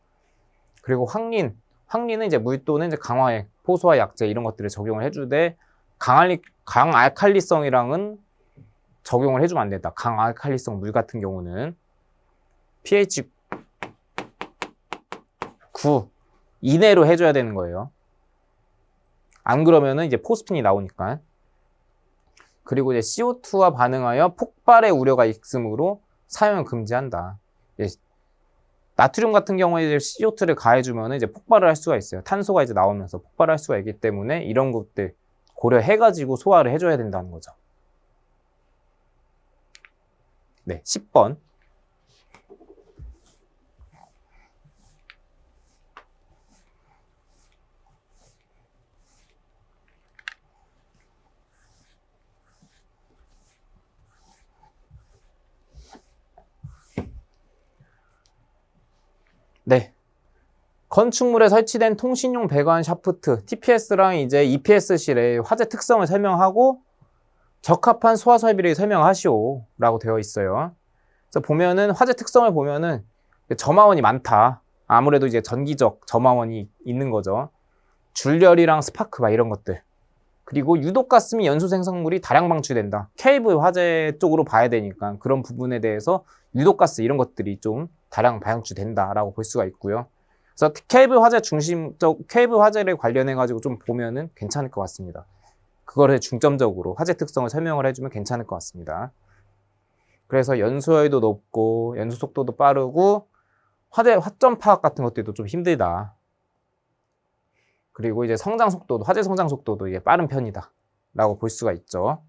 그리고 황린은 이제 물 또는 이제 강화액, 포소화 약제 이런 것들을 적용을 해주되 강알칼리성이랑은 적용을 해주면 안 된다. 강알칼리성 물 같은 경우는 pH 9 이내로 해줘야 되는 거예요. 안 그러면은 이제 포스핀이 나오니까. 그리고 이제 CO2와 반응하여 폭발의 우려가 있으므로 사용을 금지한다. 나트륨 같은 경우에 이제 CO2를 가해주면 이제 폭발을 할 수가 있어요. 탄소가 이제 나오면서 폭발을 할 수가 있기 때문에 이런 것들 고려해가지고 소화를 해줘야 된다는 거죠. 네, 10번. 네. 건축물에 설치된 통신용 배관 샤프트, TPS랑 이제 EPS실의 화재 특성을 설명하고 적합한 소화 설비를 설명하시오 라고 되어 있어요. 그래서 보면은 화재 특성을 보면은 점화원이 많다. 아무래도 이제 전기적 점화원이 있는 거죠. 줄열이랑 스파크 이런 것들. 그리고 유독가스 및 연소 생성물이 다량 방출된다. 케이블 화재 쪽으로 봐야 되니까 그런 부분에 대해서 유독가스 이런 것들이 좀 다량 방출된다라고 볼 수가 있고요. 그래서 케이블 화재를 관련해 가지고 좀 보면은 괜찮을 것 같습니다. 그거를 중점적으로 화재 특성을 설명을 해주면 괜찮을 것 같습니다. 그래서 연소율도 높고 연소 속도도 빠르고 화점 파악 같은 것들도 좀 힘들다. 그리고 이제 화재 성장 속도도 이게 빠른 편이다 라고 볼 수가 있죠.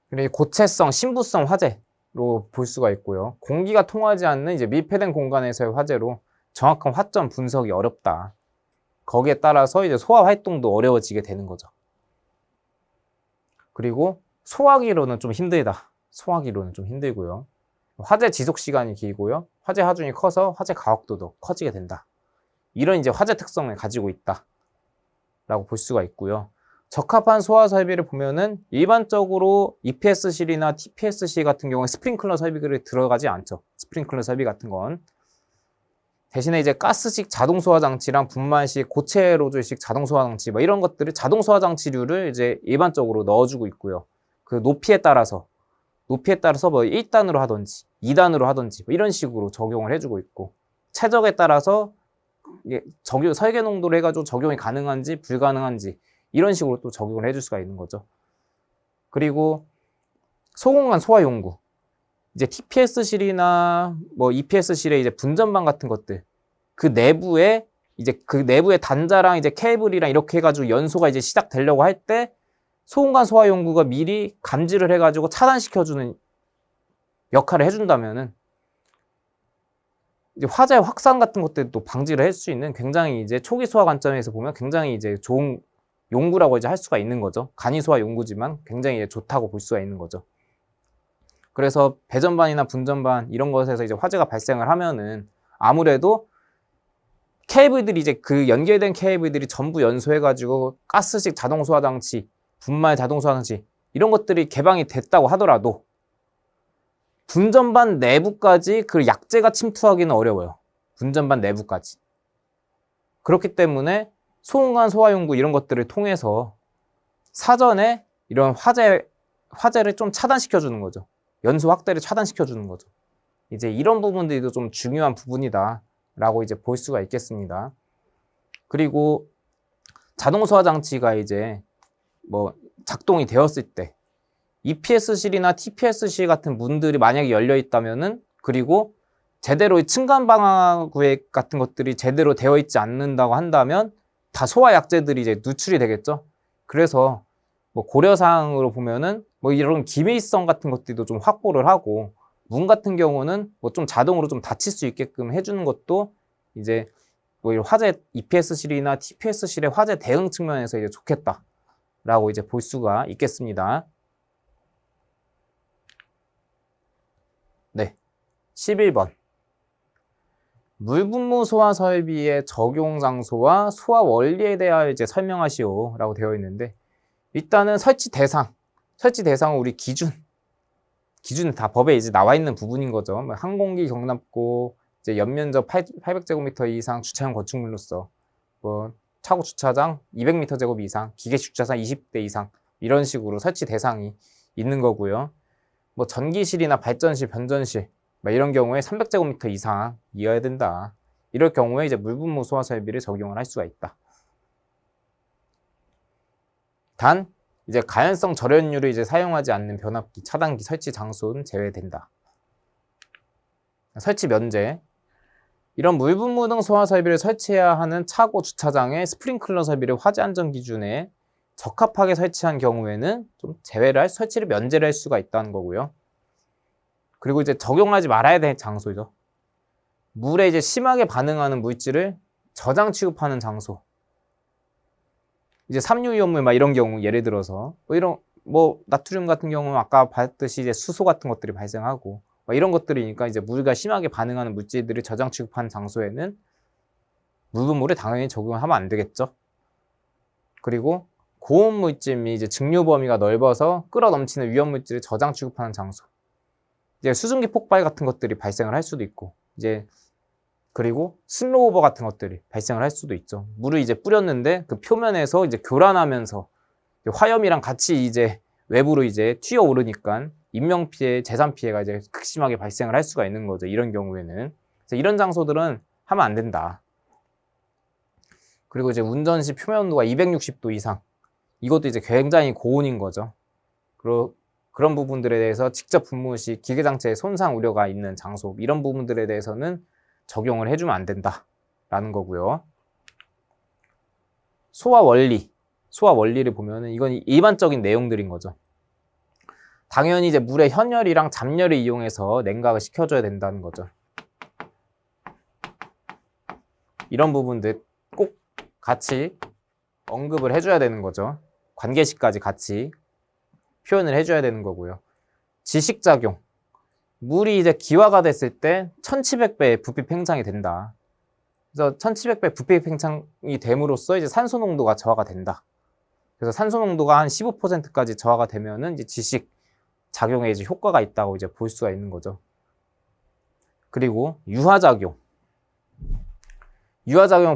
그리고 고체성, 신부성 화재로 볼 수가 있고요. 공기가 통하지 않는 이제 밀폐된 공간에서의 화재로 정확한 화점 분석이 어렵다. 거기에 따라서 이제 소화 활동도 어려워지게 되는 거죠. 그리고 소화기로는 좀 힘들다. 소화기로는 좀 힘들고요. 화재 지속 시간이 길고요. 화재 하중이 커서 화재 가혹도도 커지게 된다. 이런 이제 화재 특성을 가지고 있다. 라고 볼 수가 있고요. 적합한 소화 설비를 보면은 일반적으로 EPS실이나 TPS실 같은 경우에 스프링클러 설비들이 들어가지 않죠. 스프링클러 설비 같은 건. 대신에 이제 가스식 자동 소화 장치랑 분말식 고체 로드식 자동 소화 장치 이런 것들을 자동 소화 장치류를 이제 일반적으로 넣어주고 있고요. 그 높이에 따라서 뭐 1단으로 하든지 2단으로 하든지 이런 식으로 적용을 해주고 있고 최적에 따라서 설계 농도를 해가지고 적용이 가능한지 불가능한지 이런 식으로 또 적용을 해줄 수가 있는 거죠. 그리고 소공간 소화 용구 이제 TPS실이나 뭐 EPS실의 이제 분전방 같은 것들 그 내부에 단자랑 이제 케이블이랑 이렇게 해가지고 연소가 이제 시작되려고 할 때 소공간 소화 용구가 미리 감지를 해가지고 차단시켜주는 역할을 해준다면은 이제 화재 확산 같은 것들도 방지를 할 수 있는 굉장히 이제 초기 소화 관점에서 보면 굉장히 이제 좋은 용구라고 이제 할 수가 있는 거죠. 간이 소화 용구지만 굉장히 좋다고 볼 수가 있는 거죠. 그래서 배전반이나 분전반 이런 것에서 이제 화재가 발생을 하면은 아무래도 케이블들이 이제 그 연결된 케이블들이 전부 연소해가지고 가스식 자동 소화 장치, 분말 자동 소화 장치 이런 것들이 개방이 됐다고 하더라도 분전반 내부까지 그 약재가 침투하기는 어려워요. 분전반 내부까지. 그렇기 때문에 소공간 소화용구 이런 것들을 통해서 사전에 이런 화재를 좀 차단시켜주는 거죠. 연소 확대를 차단시켜주는 거죠. 이제 이런 부분들도 좀 중요한 부분이다라고 이제 볼 수가 있겠습니다. 그리고 자동 소화 장치가 이제 뭐 작동이 되었을 때 EPS실이나 TPS실 같은 문들이 만약에 열려 있다면은, 그리고 제대로 층간 방화구획 같은 것들이 제대로 되어 있지 않는다고 한다면 다 소화 약재들이 이제 누출이 되겠죠. 그래서 뭐 고려사항으로 보면은 뭐 이런 기밀성 같은 것들도 좀 확보를 하고, 문 같은 경우는 뭐 좀 자동으로 좀 닫힐 수 있게끔 해주는 것도 이제 뭐 화재 EPS실이나 TPS실의 화재 대응 측면에서 이제 좋겠다라고 이제 볼 수가 있겠습니다. 네, 11번. 물분무 소화 설비의 적용 장소와 소화 원리에 대하여 이제 설명하시오라고 되어 있는데, 일단은 설치 대상은 우리 기준 다 법에 이제 나와 있는 부분인 거죠. 뭐 항공기 경납고 이제 연면적 800제곱미터 이상 주차용 건축물로서 뭐 차고 주차장 200m 제곱 이상, 기계 주차장 20대 이상, 이런 식으로 설치 대상이 있는 거고요. 뭐 전기실이나 발전실, 변전실 이런 경우에 300제곱미터 이상이어야 된다. 이럴 경우에 이제 물분무 소화 설비를 적용을 할 수가 있다. 단 이제 가연성 절연유를 이제 사용하지 않는 변압기, 차단기 설치 장소는 제외된다. 설치 면제. 이런 물분무 등 소화 설비를 설치해야 하는 차고 주차장에 스프링클러 설비를 화재 안전 기준에 적합하게 설치한 경우에는 좀 설치를 면제를 할 수가 있다는 거고요. 그리고 이제 적용하지 말아야 될 장소죠. 물에 이제 심하게 반응하는 물질을 저장 취급하는 장소. 이제 삼류위험물 이런 경우, 예를 들어서 뭐 나트륨 같은 경우는 아까 봤듯이 이제 수소 같은 것들이 발생하고 이런 것들이니까 이제 물과 심하게 반응하는 물질들을 저장 취급하는 장소에는 물분무를 당연히 적용을 하면 안 되겠죠. 그리고 고온 물질 및 이제 증류 범위가 넓어서 끌어 넘치는 위험 물질을 저장 취급하는 장소. 이제 수증기 폭발 같은 것들이 발생을 할 수도 있고, 이제 그리고 슬로우오버 같은 것들이 발생을 할 수도 있죠. 물을 이제 뿌렸는데 그 표면에서 이제 교란하면서 화염이랑 같이 이제 외부로 이제 튀어 오르니까 인명 피해, 재산 피해가 이제 극심하게 발생을 할 수가 있는 거죠. 이런 경우에는. 그래서 이런 장소들은 하면 안 된다. 그리고 이제 운전 시 표면 온도가 260도 이상. 이것도 이제 굉장히 고온인 거죠. 그런 부분들에 대해서 직접 분무 시 기계 장치에 손상 우려가 있는 장소, 이런 부분들에 대해서는 적용을 해주면 안 된다라는 거고요. 소화 원리를 보면은 이건 일반적인 내용들인 거죠. 당연히 이제 물에 현열이랑 잡열을 이용해서 냉각을 시켜줘야 된다는 거죠. 이런 부분들 꼭 같이 언급을 해줘야 되는 거죠. 관계식까지 같이 표현을 해줘야 되는 거고요. 지식작용. 물이 이제 기화가 됐을 때 1700배의 부피 팽창이 된다. 그래서 1700배 부피 팽창이 됨으로써 이제 산소 농도가 저하가 된다. 그래서 산소 농도가 한 15%까지 저하가 되면은 이제 지식 작용에 이제 효과가 있다고 이제 볼 수가 있는 거죠. 그리고 유화작용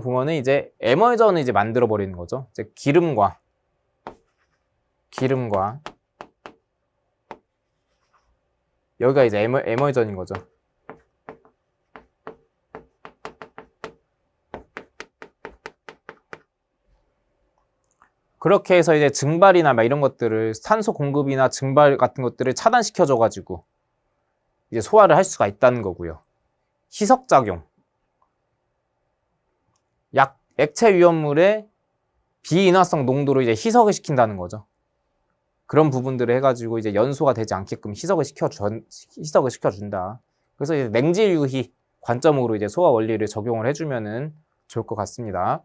보면은 이제 에멀전을 이제 만들어 버리는 거죠. 이제 기름과 여기가 이제 에멀전인 거죠. 그렇게 해서 이제 증발이나 이런 것들을, 산소 공급이나 증발 같은 것들을 차단시켜줘가지고 이제 소화를 할 수가 있다는 거고요. 희석작용. 액체 위험물의 비인화성 농도로 이제 희석을 시킨다는 거죠. 그런 부분들을 해가지고 이제 연소가 되지 않게끔 희석을 시켜준다. 그래서 이제 냉질 유희 관점으로 이제 소화 원리를 적용을 해주면은 좋을 것 같습니다.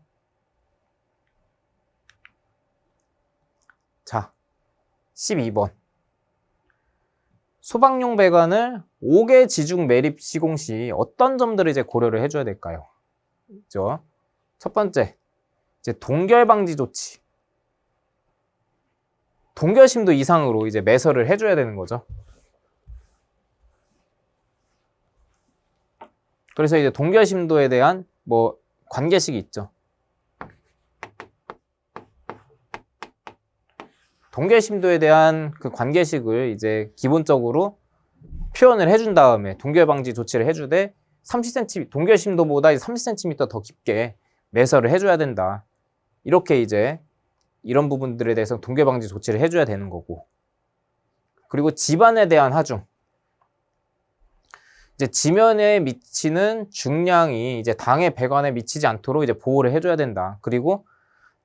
자, 12번. 소방용 배관을 5개 지중 매립 시공 시 어떤 점들을 이제 고려를 해줘야 될까요? 그죠? 첫 번째, 이제 동결 방지 조치. 동결심도 이상으로 이제 매설을 해줘야 되는 거죠. 그래서 이제 동결심도에 대한 뭐 관계식이 있죠. 동결심도에 대한 그 관계식을 이제 기본적으로 표현을 해준 다음에 동결 방지 조치를 해주되 30cm, 동결 심도보다 30cm 더 깊게 매설을 해줘야 된다. 이렇게 이제 이런 부분들에 대해서 동결 방지 조치를 해줘야 되는 거고. 그리고 지반에 대한 하중. 이제 지면에 미치는 중량이 이제 당의 배관에 미치지 않도록 이제 보호를 해줘야 된다. 그리고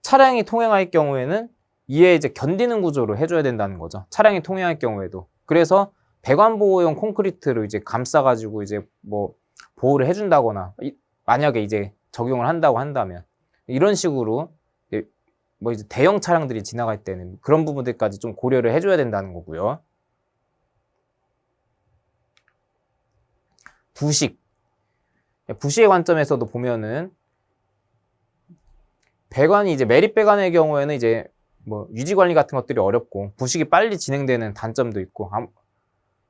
차량이 통행할 경우에는 이에 이제 견디는 구조로 해줘야 된다는 거죠. 차량이 통행할 경우에도. 그래서 배관 보호용 콘크리트를 이제 감싸가지고 이제 뭐 보호를 해준다거나 만약에 이제 적용을 한다고 한다면 이런 식으로 뭐 이제 대형 차량들이 지나갈 때는 그런 부분들까지 좀 고려를 해줘야 된다는 거고요. 부식의 관점에서도 보면은 배관이 이제 매립 배관의 경우에는 이제 뭐 유지 관리 같은 것들이 어렵고 부식이 빨리 진행되는 단점도 있고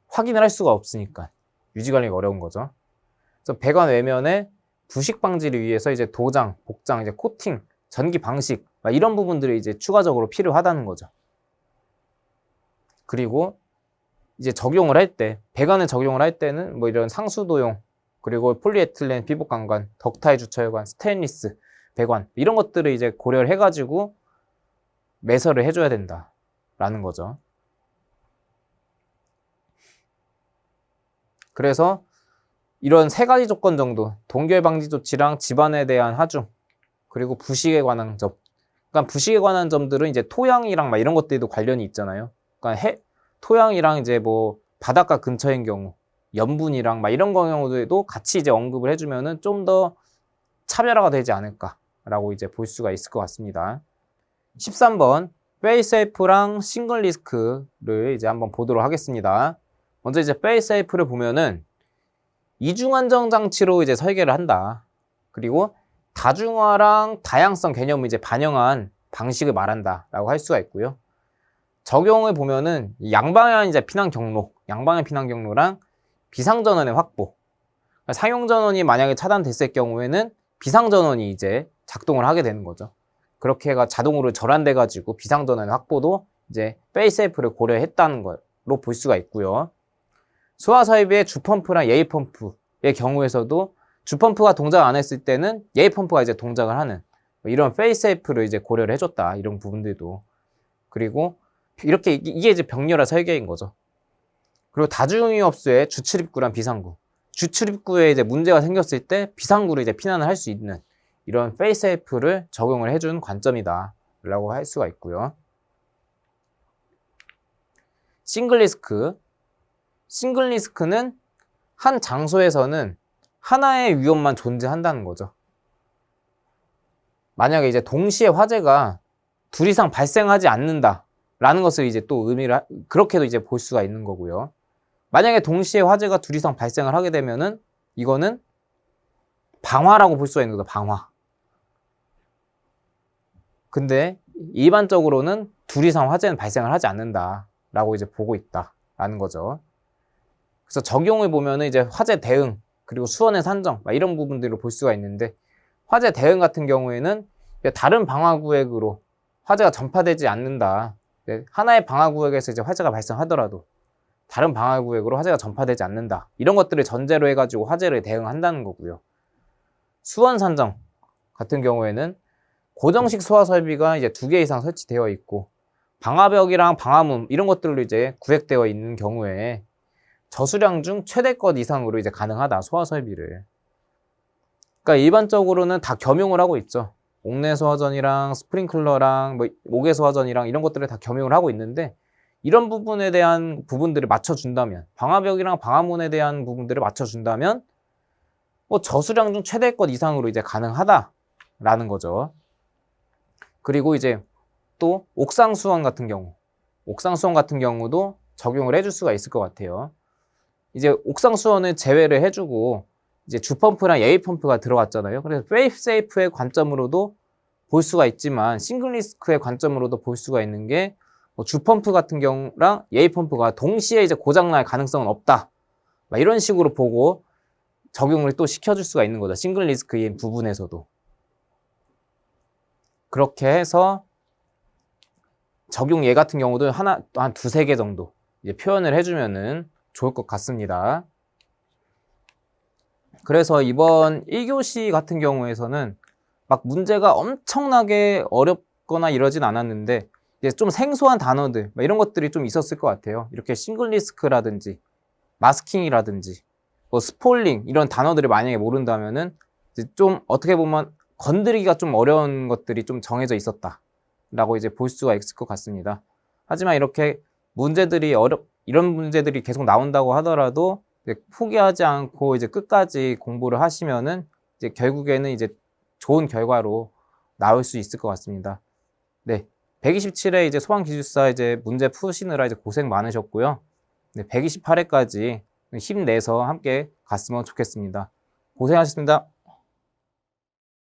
확인을 할 수가 없으니까 유지 관리가 어려운 거죠. 그래서 배관 외면에 부식 방지를 위해서 이제 도장, 복장, 이제 코팅, 전기 방식 이런 부분들이 이제 추가적으로 필요하다는 거죠. 그리고 이제 적용을 할 때, 배관을 적용을 할 때는 뭐 이런 상수도용, 그리고 폴리에틸렌 피복강관, 덕타일 주철관, 스테인리스 배관 이런 것들을 이제 고려를 해가지고 매설을 해줘야 된다라는 거죠. 그래서 이런 세 가지 조건 정도, 동결 방지 조치랑 지반에 대한 하중, 그리고 부식에 관한 점. 그러니까 부식에 관한 점들은 이제 토양이랑 막 이런 것들도 관련이 있잖아요. 그러니까 토양이랑 이제 뭐 바닷가 근처인 경우, 염분이랑 막 이런 경우들도 같이 이제 언급을 해주면은 좀 더 차별화가 되지 않을까라고 이제 볼 수가 있을 것 같습니다. 13번 페이스세이프랑 싱글 리스크를 이제 한번 보도록 하겠습니다. 먼저 이제 페이스세이프를 보면은 이중 안정 장치로 이제 설계를 한다. 그리고 다중화랑 다양성 개념을 이제 반영한 방식을 말한다라고 할 수가 있고요. 적용을 보면은 양방향 이제 피난 경로, 양방향 피난 경로랑 비상 전원의 확보. 상용 전원이 만약에 차단됐을 경우에는 비상 전원이 이제 작동을 하게 되는 거죠. 그렇게 해가 자동으로 절안돼 가지고 비상 전원의 확보도 이제 페이스세이프를 고려했다는 걸로 볼 수가 있고요. 수화 설비의 주펌프랑 예의 펌프의 경우에서도 주펌프가 동작 안 했을 때는 예의 펌프가 이제 동작을 하는 이런 페이스세이프를 이제 고려를 해줬다. 이런 부분들도. 그리고 이렇게 이게 이제 병렬화 설계인 거죠. 그리고 다중이업소의 주출입구랑 비상구. 주출입구에 이제 문제가 생겼을 때 비상구를 이제 피난을 할 수 있는 이런 페이스세이프를 적용을 해준 관점이다. 라고 할 수가 있고요. 싱글 리스크. 싱글 리스크는 한 장소에서는 하나의 위험만 존재한다는 거죠. 만약에 이제 동시에 화재가 둘 이상 발생하지 않는다라는 것을 이제 또 그렇게도 이제 볼 수가 있는 거고요. 만약에 동시에 화재가 둘 이상 발생을 하게 되면은 이거는 방화라고 볼 수가 있는 거죠. 방화. 근데 일반적으로는 둘 이상 화재는 발생을 하지 않는다라고 이제 보고 있다라는 거죠. 그래서 적용을 보면은 이제 화재 대응 그리고 수원의 산정 이런 부분들을 볼 수가 있는데 화재 대응 같은 경우에는 다른 방화구역으로 화재가 전파되지 않는다. 하나의 방화구역에서 이제 화재가 발생하더라도 다른 방화구역으로 화재가 전파되지 않는다. 이런 것들을 전제로 해가지고 화재를 대응한다는 거고요. 수원 산정 같은 경우에는 고정식 소화 설비가 이제 2개 이상 설치되어 있고 방화벽이랑 방화문 이런 것들로 이제 구획되어 있는 경우에 저수량 중 최대껏 이상으로 이제 가능하다. 소화 설비를. 그러니까 일반적으로는 다 겸용을 하고 있죠. 옥내 소화전이랑 스프링클러랑 뭐 옥외 소화전이랑 이런 것들을 다 겸용을 하고 있는데 이런 부분에 대한 부분들을 맞춰준다면 방화벽이랑 방화문에 대한 부분들을 맞춰준다면 뭐 저수량 중 최대껏 이상으로 이제 가능하다라는 거죠. 그리고 이제 또 옥상 수원 같은 경우도 적용을 해줄 수가 있을 것 같아요. 이제 옥상 수원을 제외를 해주고 이제 주펌프랑 예의 펌프가 들어갔잖아요. 그래서 페이스세이프의 관점으로도 볼 수가 있지만 싱글 리스크의 관점으로도 볼 수가 있는 게 뭐 주펌프 같은 경우랑 예의 펌프가 동시에 이제 고장날 가능성은 없다. 이런 식으로 보고 적용을 또 시켜줄 수가 있는 거죠. 싱글 리스크인 부분에서도. 그렇게 해서 적용 예 같은 경우도 한 두세 개 정도 이제 표현을 해주면은 좋을 것 같습니다. 그래서 이번 1교시 같은 경우에서는 막 문제가 엄청나게 어렵거나 이러진 않았는데 이제 좀 생소한 단어들 이런 것들이 좀 있었을 것 같아요. 이렇게 싱글리스크라든지 마스킹이라든지 뭐 스폴링 이런 단어들을 만약에 모른다면은 이제 좀 어떻게 보면 건드리기가 좀 어려운 것들이 좀 정해져 있었다라고 이제 볼 수가 있을 것 같습니다. 하지만 이렇게 문제들이 이런 문제들이 계속 나온다고 하더라도 이제 포기하지 않고 이제 끝까지 공부를 하시면은 이제 결국에는 이제 좋은 결과로 나올 수 있을 것 같습니다. 네. 127회 이제 소방기술사 이제 문제 푸시느라 이제 고생 많으셨고요. 네, 128회까지 힘내서 함께 갔으면 좋겠습니다. 고생하셨습니다.